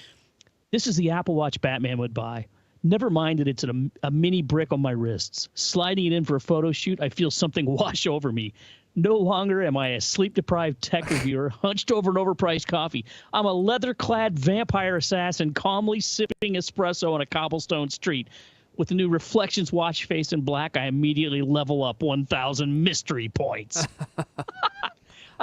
This is the Apple Watch Batman would buy. Never mind that it's a mini brick on my wrists. Sliding it in for a photo shoot, I feel something wash over me. No longer am I a sleep-deprived tech reviewer hunched over an overpriced coffee. I'm a leather-clad vampire assassin calmly sipping espresso on a cobblestone street. With the new Reflections watch face in black, I immediately level up 1,000 mystery points.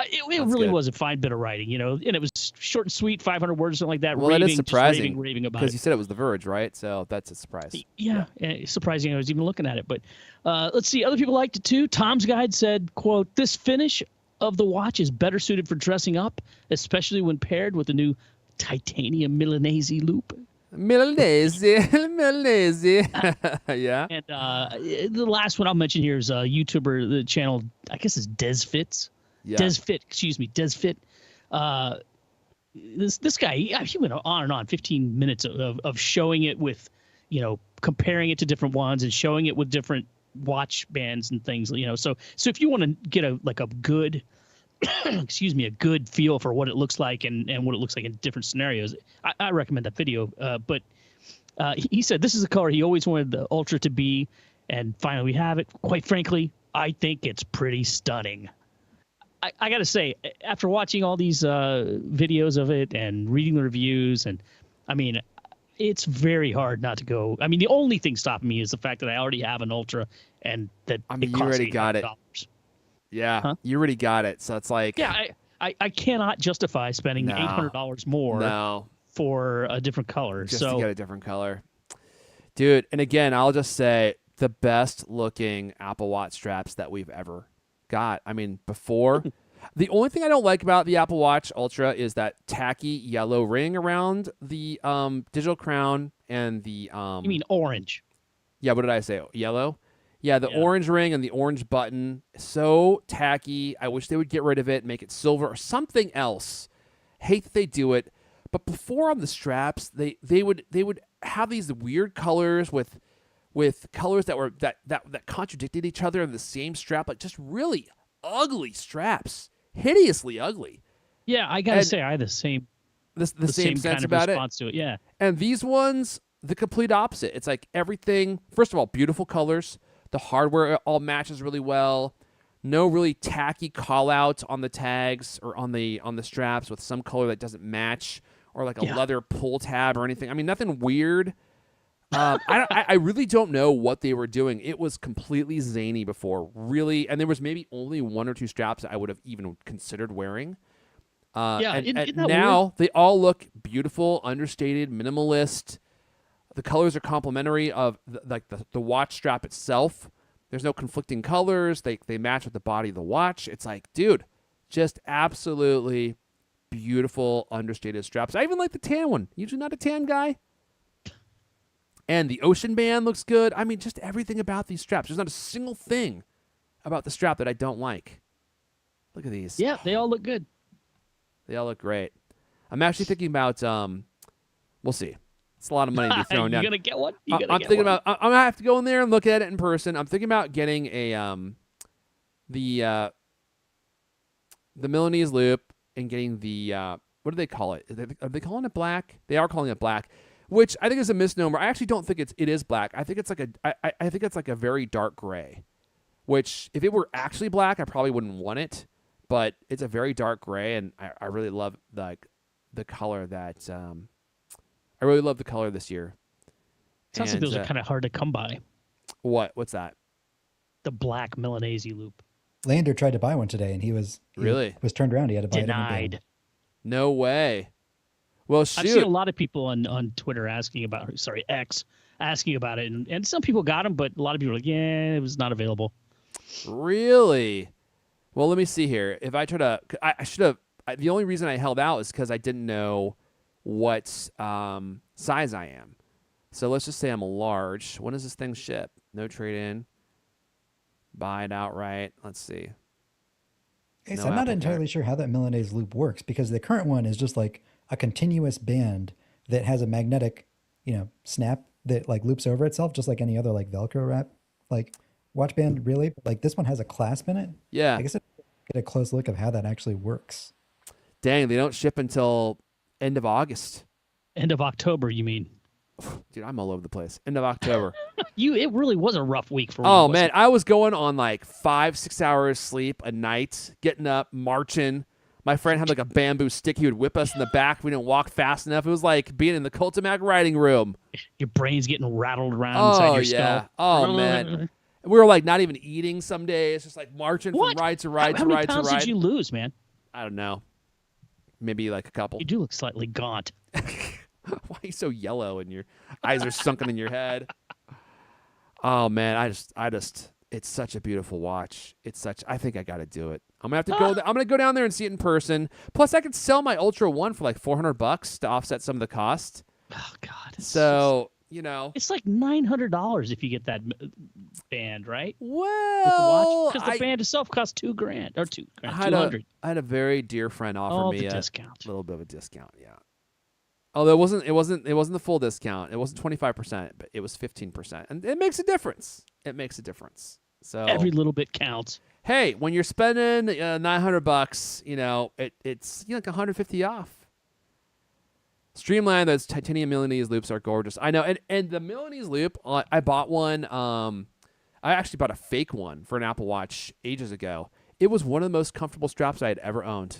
It really good. was a fine bit of writing, and it was short and sweet, 500 words or something like that. Well, that is just surprising raving about because it. you said it was The Verge, right? So that's a surprise. Yeah, surprising I was even looking at it. But let's see, other people liked it too. Tom's Guide said, quote, "This finish of the watch is better suited for dressing up, especially when paired with the new titanium Milanese loop." Milanese. Yeah. And the last one I'll mention here is a YouTuber, the channel, I guess it's DesFits. Yeah. DesFit. This guy, he went on and on, 15 minutes of showing it with, comparing it to different ones and showing it with different watch bands and things, So if you want to get a good, a good feel for what it looks like and what it looks like in different scenarios, I recommend that video. But he said this is the color he always wanted the Ultra to be, and finally we have it. Quite frankly, I think it's pretty stunning. I got to say, after watching all these videos of it and reading the reviews, and I mean, it's very hard not to go. I mean, the only thing stopping me is the fact that I already have an Ultra and that it you costs already got it. $800. Yeah. Huh? You already got it. So it's like. Yeah, I cannot justify spending No. $800 more for a different color. Just so to get a different color. Dude, and again, I'll just say the best looking Apple Watch straps that we've ever got. I mean, before, the only thing I don't like about the Apple Watch Ultra is that tacky yellow ring around the digital crown and the you mean orange? Yeah, what did I say? Yellow? Yeah, the orange ring and the orange button. So tacky. I wish they would get rid of it, make it silver or something else. Hate that they do it. But before on the straps, they would have these weird colors with colors that contradicted each other in the same strap, like just really ugly straps, hideously ugly. Yeah, I gotta say, I had the same same sense kind of about response to it. Yeah, and these ones, the complete opposite. It's like everything. First of all, beautiful colors. The hardware all matches really well. No really tacky call out on the tags or on the straps with some color that doesn't match, or like a Yeah. leather pull tab or anything. I mean, nothing weird. I really don't know what they were doing. It was completely zany before, really, and there was maybe only one or two straps I would have even considered wearing. Yeah, And isn't that now weird? they all look beautiful, understated, minimalist. The colors are complementary of the watch strap itself. There's no conflicting colors. They match with the body of the watch. It's like, dude, just absolutely beautiful, understated straps. I even like the tan one. Usually not a tan guy. And the ocean band looks good. I mean, just everything about these straps. There's not a single thing about the strap that I don't like. Look at these. Yeah, they all look good. They all look great. I'm actually thinking about we'll see. It's a lot of money to be thrown You down. gonna get one? I'm thinking about I'm gonna have to go in there and look at it in person. I'm thinking about getting a the Milanese loop and getting the what do they call it? Are they calling it black? They are calling it black, which I think is a misnomer. I actually don't think it is black. I think it's like I think it's like a very dark gray, which if it were actually black, I probably wouldn't want it. But it's a very dark gray, and I really love the color that I really love the color this year. Sounds like And, those are kind of hard to come by. What's that? The black Milanese loop. Lander tried to buy one today, and he was turned around. He had to buy it. Denied. No way. Well, shoot. I've seen a lot of people on Twitter asking about, X, asking about it, and some people got them, but a lot of people were like, yeah, it was not available. Really? Well, let me see here. If I try to, I should have. The only reason I held out is because I didn't know what size I am. So let's just say I'm a large. When does this thing ship? No trade-in. Buy it outright. Let's see. Ace, No I'm not Apple entirely sure how that Milanese loop works, because the current one is just like a continuous band that has a magnetic, snap that like loops over itself, just like any other like Velcro wrap, like watch band. Really, but, like this one has a clasp in it. Yeah. I guess I get a close look of how that actually works. Dang, they don't ship until end of August. End of October, you mean? Dude, I'm all over the place. End of October. It really was a rough week for you. Oh, wasn't man. it? I was going on like 5-6 hours sleep a night, getting up, marching. My friend had like a bamboo stick. He would whip us in the back. We didn't walk fast enough. It was like being in the CultCloth writing room. Your brain's getting rattled around inside your skull. Oh, man. We were like not even eating some days, just like marching What? from ride to ride How to many ride to pounds ride. did you lose, man? I don't know. Maybe like a couple. You do look slightly gaunt. Why are you so yellow and your eyes are sunken in your head? Oh man, I just it's such a beautiful watch. I think I got to do it. I'm going to have to go I'm going to go down there and see it in person. Plus I could sell my Ultra 1 for like $400 to offset some of the cost. Oh God. So, it's like $900 if you get that band, right? well, Because the band itself costs $2,000 or $2,000, I had $200. I had a very dear friend offer me the a discount. little bit of a discount, yeah. Although it wasn't the full discount. It wasn't 25%, but it was 15%. And it makes a difference. It makes a difference. So Every little bit counts. hey, when you're spending $900, it's like $150 off. Streamline, those titanium Milanese loops are gorgeous. I know, and the Milanese loop, I bought one. I actually bought a fake one for an Apple Watch ages ago. It was one of the most comfortable straps I had ever owned.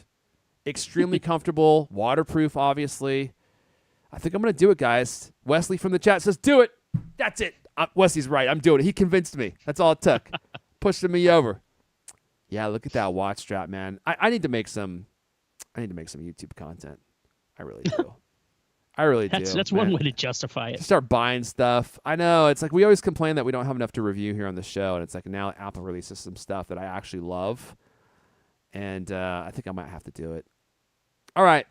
Extremely comfortable, waterproof, obviously. I think I'm gonna do it, guys. Wesley from the chat says, "Do it." That's it. Wesley's right. I'm doing it. He convinced me. That's all it took. Pushing me over. Yeah, look at that watch strap, man. I need to make some. I need to make some YouTube content. I really do. I really do. That's man. one way to justify it. Start buying stuff. I know. It's like we always complain that we don't have enough to review here on the show, and it's like now Apple releases some stuff that I actually love, and I think I might have to do it. All right.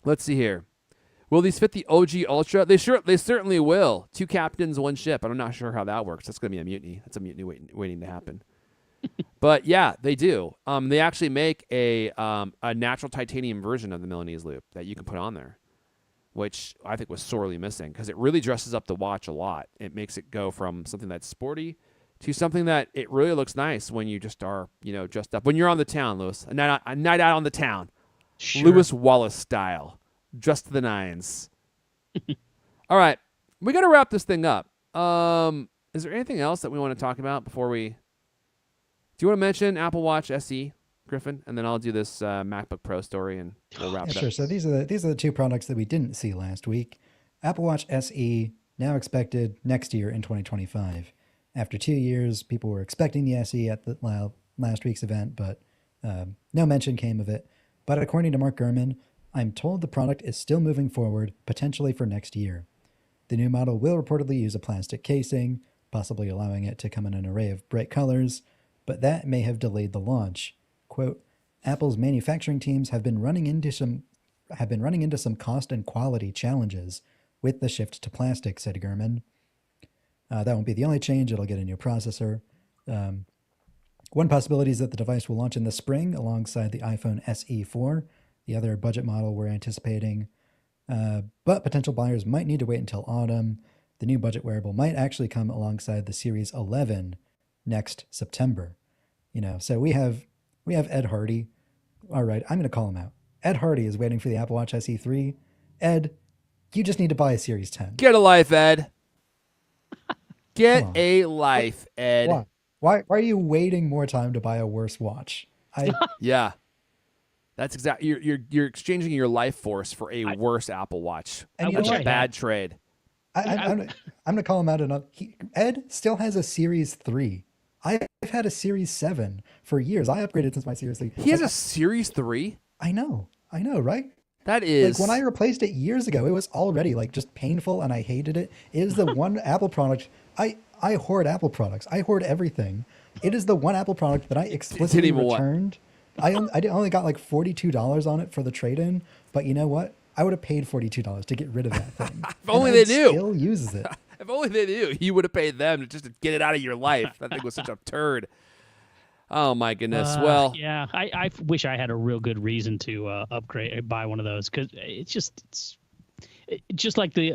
Let's see here. Will these fit the OG Ultra? They certainly will. 2 captains, 1 ship. I'm not sure how that works. That's going to be a mutiny. That's a mutiny waiting to happen. But yeah, they do. They actually make a natural titanium version of the Milanese loop that you can put on there, which I think was sorely missing because it really dresses up the watch a lot. It makes it go from something that's sporty to something that it really looks nice when you just are, dressed up. When you're on the town, Lewis, a night out on the town, Sure. Lewis Wallace style, dressed to the nines. All right, we got to wrap this thing up. Is there anything else that we want to talk about before we? you want to mention Apple Watch SE, Griffin? And then I'll do this MacBook Pro story, and we'll wrap it up. Sure. So these are the two products that we didn't see last week. Apple Watch SE now expected next year in 2025. After 2 years, people were expecting the SE at the last week's event, but no mention came of it. But according to Mark Gurman, I'm told the product is still moving forward, potentially for next year. The new model will reportedly use a plastic casing, possibly allowing it to come in an array of bright colors, but that may have delayed the launch. Quote, Apple's manufacturing teams have been running into some cost and quality challenges with the shift to plastic, said Gurman. That won't be the only change. It'll get a new processor. One possibility is that the device will launch in the spring alongside the iPhone SE 4, the other budget model we're anticipating. But potential buyers might need to wait until autumn. The new budget wearable might actually come alongside the Series 11 next September. So we have Ed Hardy. All right, I'm going to call him out. Ed Hardy is waiting for the Apple Watch SE 3. Ed, you just need to buy a Series 10. Get a life, Ed. Get a life, Ed. Why are you waiting more time to buy a worse watch? Yeah. That's exactly. You're exchanging your life force for a worse Apple Watch. And That's a bad trade. I'm going to call him out enough. Ed still has a Series 3. I've had a Series 7 for years. I upgraded since my Series 3. He has a Series 3? I know, right? That is... Like, when I replaced it years ago, it was already, like, just painful, and I hated it. It is the one Apple product... I hoard Apple products. I hoard everything. It is the one Apple product that I explicitly returned. I only got, like, $42 on it for the trade-in, but you know what? I would have paid $42 to get rid of that thing. If only they knew. Still uses it. If only they knew. You would have paid them just to get it out of your life. That thing was such a turd. Oh my goodness. Well, yeah, I wish I had a real good reason to buy one of those, because it's just like the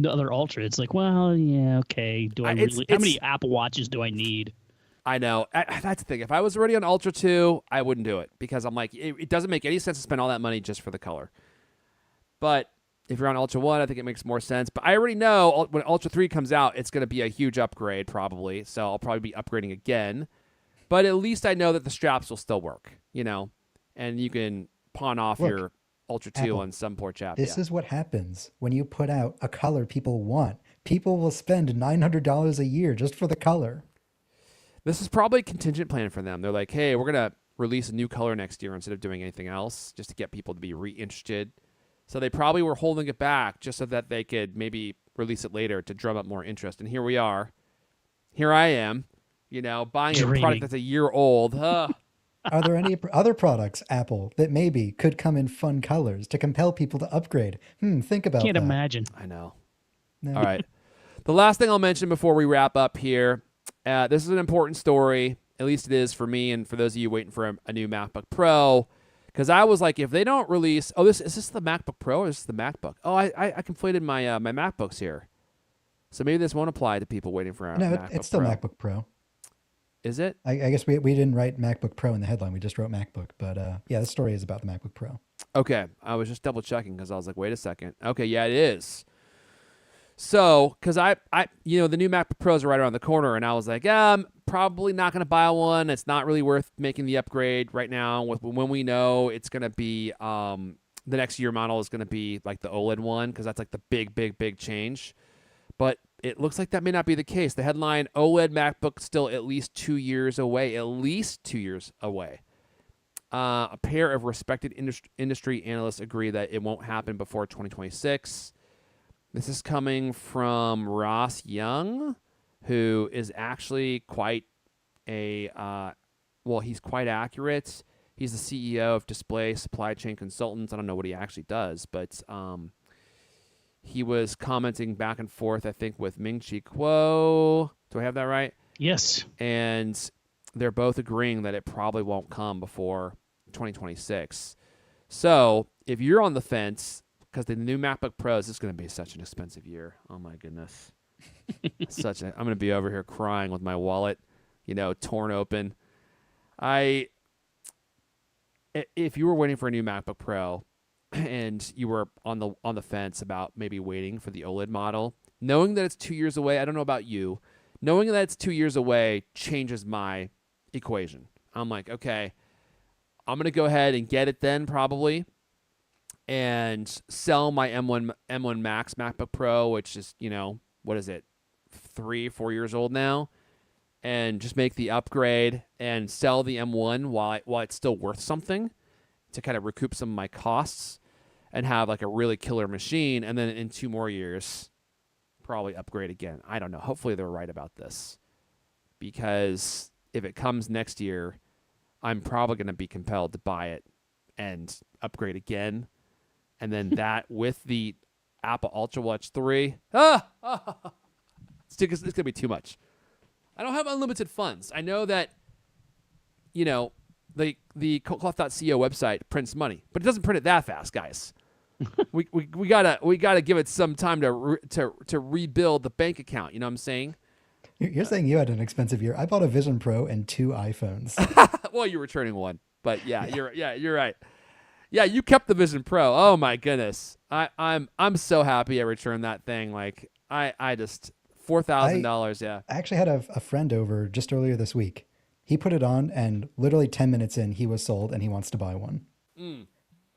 other Ultra. It's like, well, yeah, okay. Do I really? How many Apple Watches do I need? I know. That's the thing. If I was already on Ultra 2, I wouldn't do it, because I'm like, it doesn't make any sense to spend all that money just for the color. But if you're on Ultra 1, I think it makes more sense. But I already know when Ultra 3 comes out, it's going to be a huge upgrade probably. So I'll probably be upgrading again. But at least I know that the straps will still work, and you can pawn off your Ultra 2 Apple, on some poor chap. This is what happens when you put out a color people want. People will spend $900 a year just for the color. This is probably a contingent plan for them. They're like, hey, we're going to release a new color next year instead of doing anything else, just to get people to be reinterested. So they probably were holding it back just so that they could maybe release it later to drum up more interest. And here we are. Here I am, buying a product that's a year old. Are there any other products, Apple, that maybe could come in fun colors to compel people to upgrade? Think about that. Can't imagine. I know. No. All right. The last thing I'll mention before we wrap up here, this is an important story. At least it is for me and for those of you waiting for a new MacBook Pro. Because I was like, if they don't release... Oh, is this the MacBook Pro or is this the MacBook? Oh, I conflated my my MacBooks here. So maybe this won't apply to people waiting for a MacBook Pro. No, it's still MacBook Pro. Is it? I guess we didn't write MacBook Pro in the headline. We just wrote MacBook. But yeah, the story is about the MacBook Pro. Okay. I was just double checking because I was like, wait a second. Okay, yeah, it is. So, because I the new MacBook Pros are right around the corner, and I was like, I'm probably not going to buy one. It's not really worth making the upgrade right now. When we know it's going to be the next year model is going to be like the OLED one, because that's like the big change. But it looks like that may not be the case. The headline: OLED MacBook still at least 2 years away. At least 2 years away. A pair of respected industry analysts agree that it won't happen before 2026. This is coming from Ross Young, who is actually quite he's quite accurate. He's the CEO of Display Supply Chain Consultants. I don't know what he actually does, but he was commenting back and forth, I think, with Ming-Chi Kuo. Do I have that right? Yes. And they're both agreeing that it probably won't come before 2026. So if you're on the fence, because the new MacBook Pros is going to be such an expensive year. Oh, my goodness. I'm going to be over here crying with my wallet, torn open. If you were waiting for a new MacBook Pro and you were on the fence about maybe waiting for the OLED model, knowing that it's 2 years away, I don't know about you, knowing that it's 2 years away changes my equation. I'm like, okay, I'm going to go ahead and get it then probably and sell my M1 Max MacBook Pro, which is, what is it, 3-4 years old now, and just make the upgrade and sell the M1 while it's still worth something to kind of recoup some of my costs and have like a really killer machine. And then in 2 more years, probably upgrade again. I don't know. Hopefully they're right about this, because if it comes next year, I'm probably going to be compelled to buy it and upgrade again. And then that with the Apple Ultra Watch 3, it's going to be too much. I don't have unlimited funds. I know that, the CultCloth.co website prints money, but it doesn't print it that fast, guys. we gotta give it some time to rebuild the bank account. You know what I'm saying? You're saying you had an expensive year. I bought a Vision Pro and 2 iPhones. Well, you're returning one, but you're right. Yeah, you kept the Vision Pro. Oh my goodness, I'm so happy I returned that thing. Like I just $4,000. Yeah. I actually had a friend over just earlier this week. He put it on, and literally 10 minutes in, he was sold, and he wants to buy one.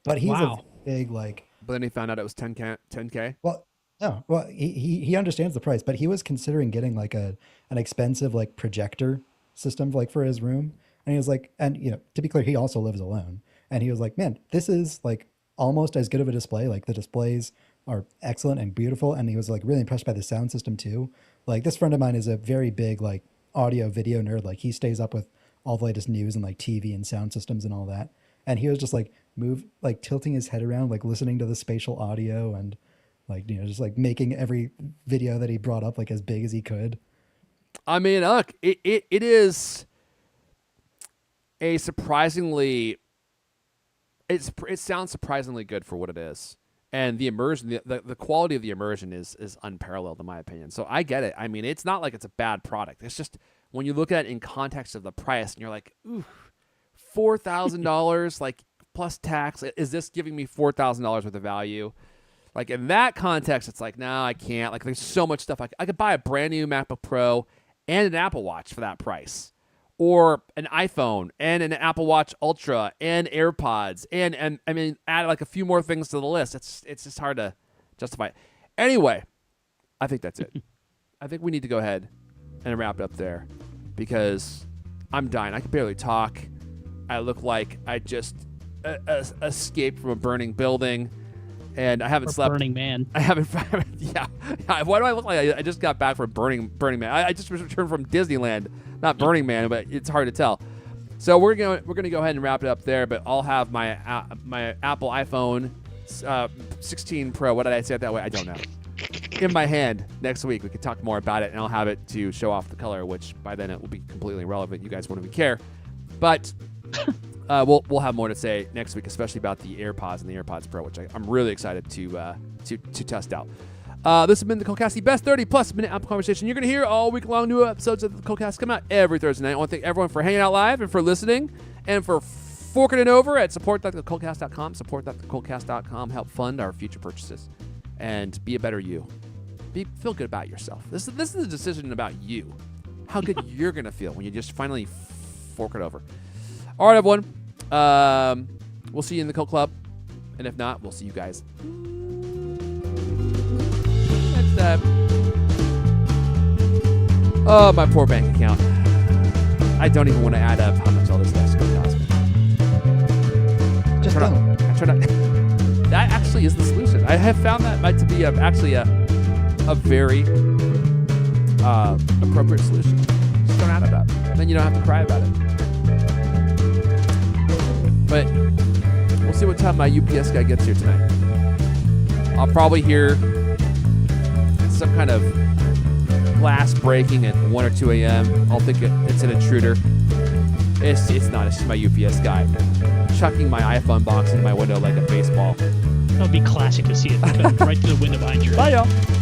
But he's a big But then he found out it was 10K. Well, no. Well, he understands the price, but he was considering getting like an expensive like projector system like for his room, and he was like, and to be clear, he also lives alone, and he was like, man, this is like almost as good of a display. Like the displays are excellent and beautiful, and he was like really impressed by the sound system too. Like this friend of mine is a very big like audio video nerd. Like he stays up with all the latest news and like TV and sound systems and all that. And he was just like tilting his head around, like listening to the spatial audio and like, just like making every video that he brought up like as big as he could. I mean, look, it is a surprisingly, it sounds surprisingly good for what it is. And the immersion, the quality of the immersion is unparalleled in my opinion. So I get it. I mean, it's not like it's a bad product. It's just when you look at it in context of the price and you're like, ooh, $4,000, like plus tax. Is this giving me $4,000 worth of value? Like in that context, it's like, no, I can't. Like there's so much stuff. I could buy a brand new MacBook Pro and an Apple Watch for that price, or an iPhone and an Apple Watch Ultra and AirPods and I mean add like a few more things to the list. It's just hard to justify it. Anyway, I think that's it. I think we need to go ahead and wrap it up there because I'm dying. I can barely talk. I look like I just escaped from a burning building, and I haven't slept. Burning Man. I haven't. Yeah. Why do I look like I just got back from Burning Man? I just returned from Disneyland, not Burning Man, but it's hard to tell. So we're gonna go ahead and wrap it up there. But I'll have my Apple iPhone 16 Pro. What did I say it that way? I don't know. In my hand next week. We can talk more about it, and I'll have it to show off the color, which by then it will be completely irrelevant. You guys won't even care. But we'll have more to say next week, especially about the AirPods and the AirPods Pro, which I'm really excited to test out. This has been the CultCast, the best 30-plus minute Apple conversation you're going to hear all week long. New episodes of the CultCast come out every Thursday night. I want to thank everyone for hanging out live and for listening and for forking it over at support.thecultcast.com. Support.thecultcast.com. Help fund our future purchases and be a better you. Feel good about yourself. This is a decision about you. How good you're going to feel when you just finally fork it over. All right, everyone. We'll see you in the Cult Club. And if not, we'll see you guys next time. Oh, my poor bank account. I don't even want to add up how much all this stuff's going to cost me. Just don't. I try not. That actually is the solution. I have found that to be actually a very appropriate solution. Just don't add it up. Then you don't have to cry about it. But we'll see what time my UPS guy gets here tonight. I'll probably hear some kind of glass breaking at 1 or 2 a.m. I'll think it's an intruder. It's not. It's just my UPS guy chucking my iPhone box in my window like a baseball. That would be classic to see it come right through the window behind your Bye, head. y'all.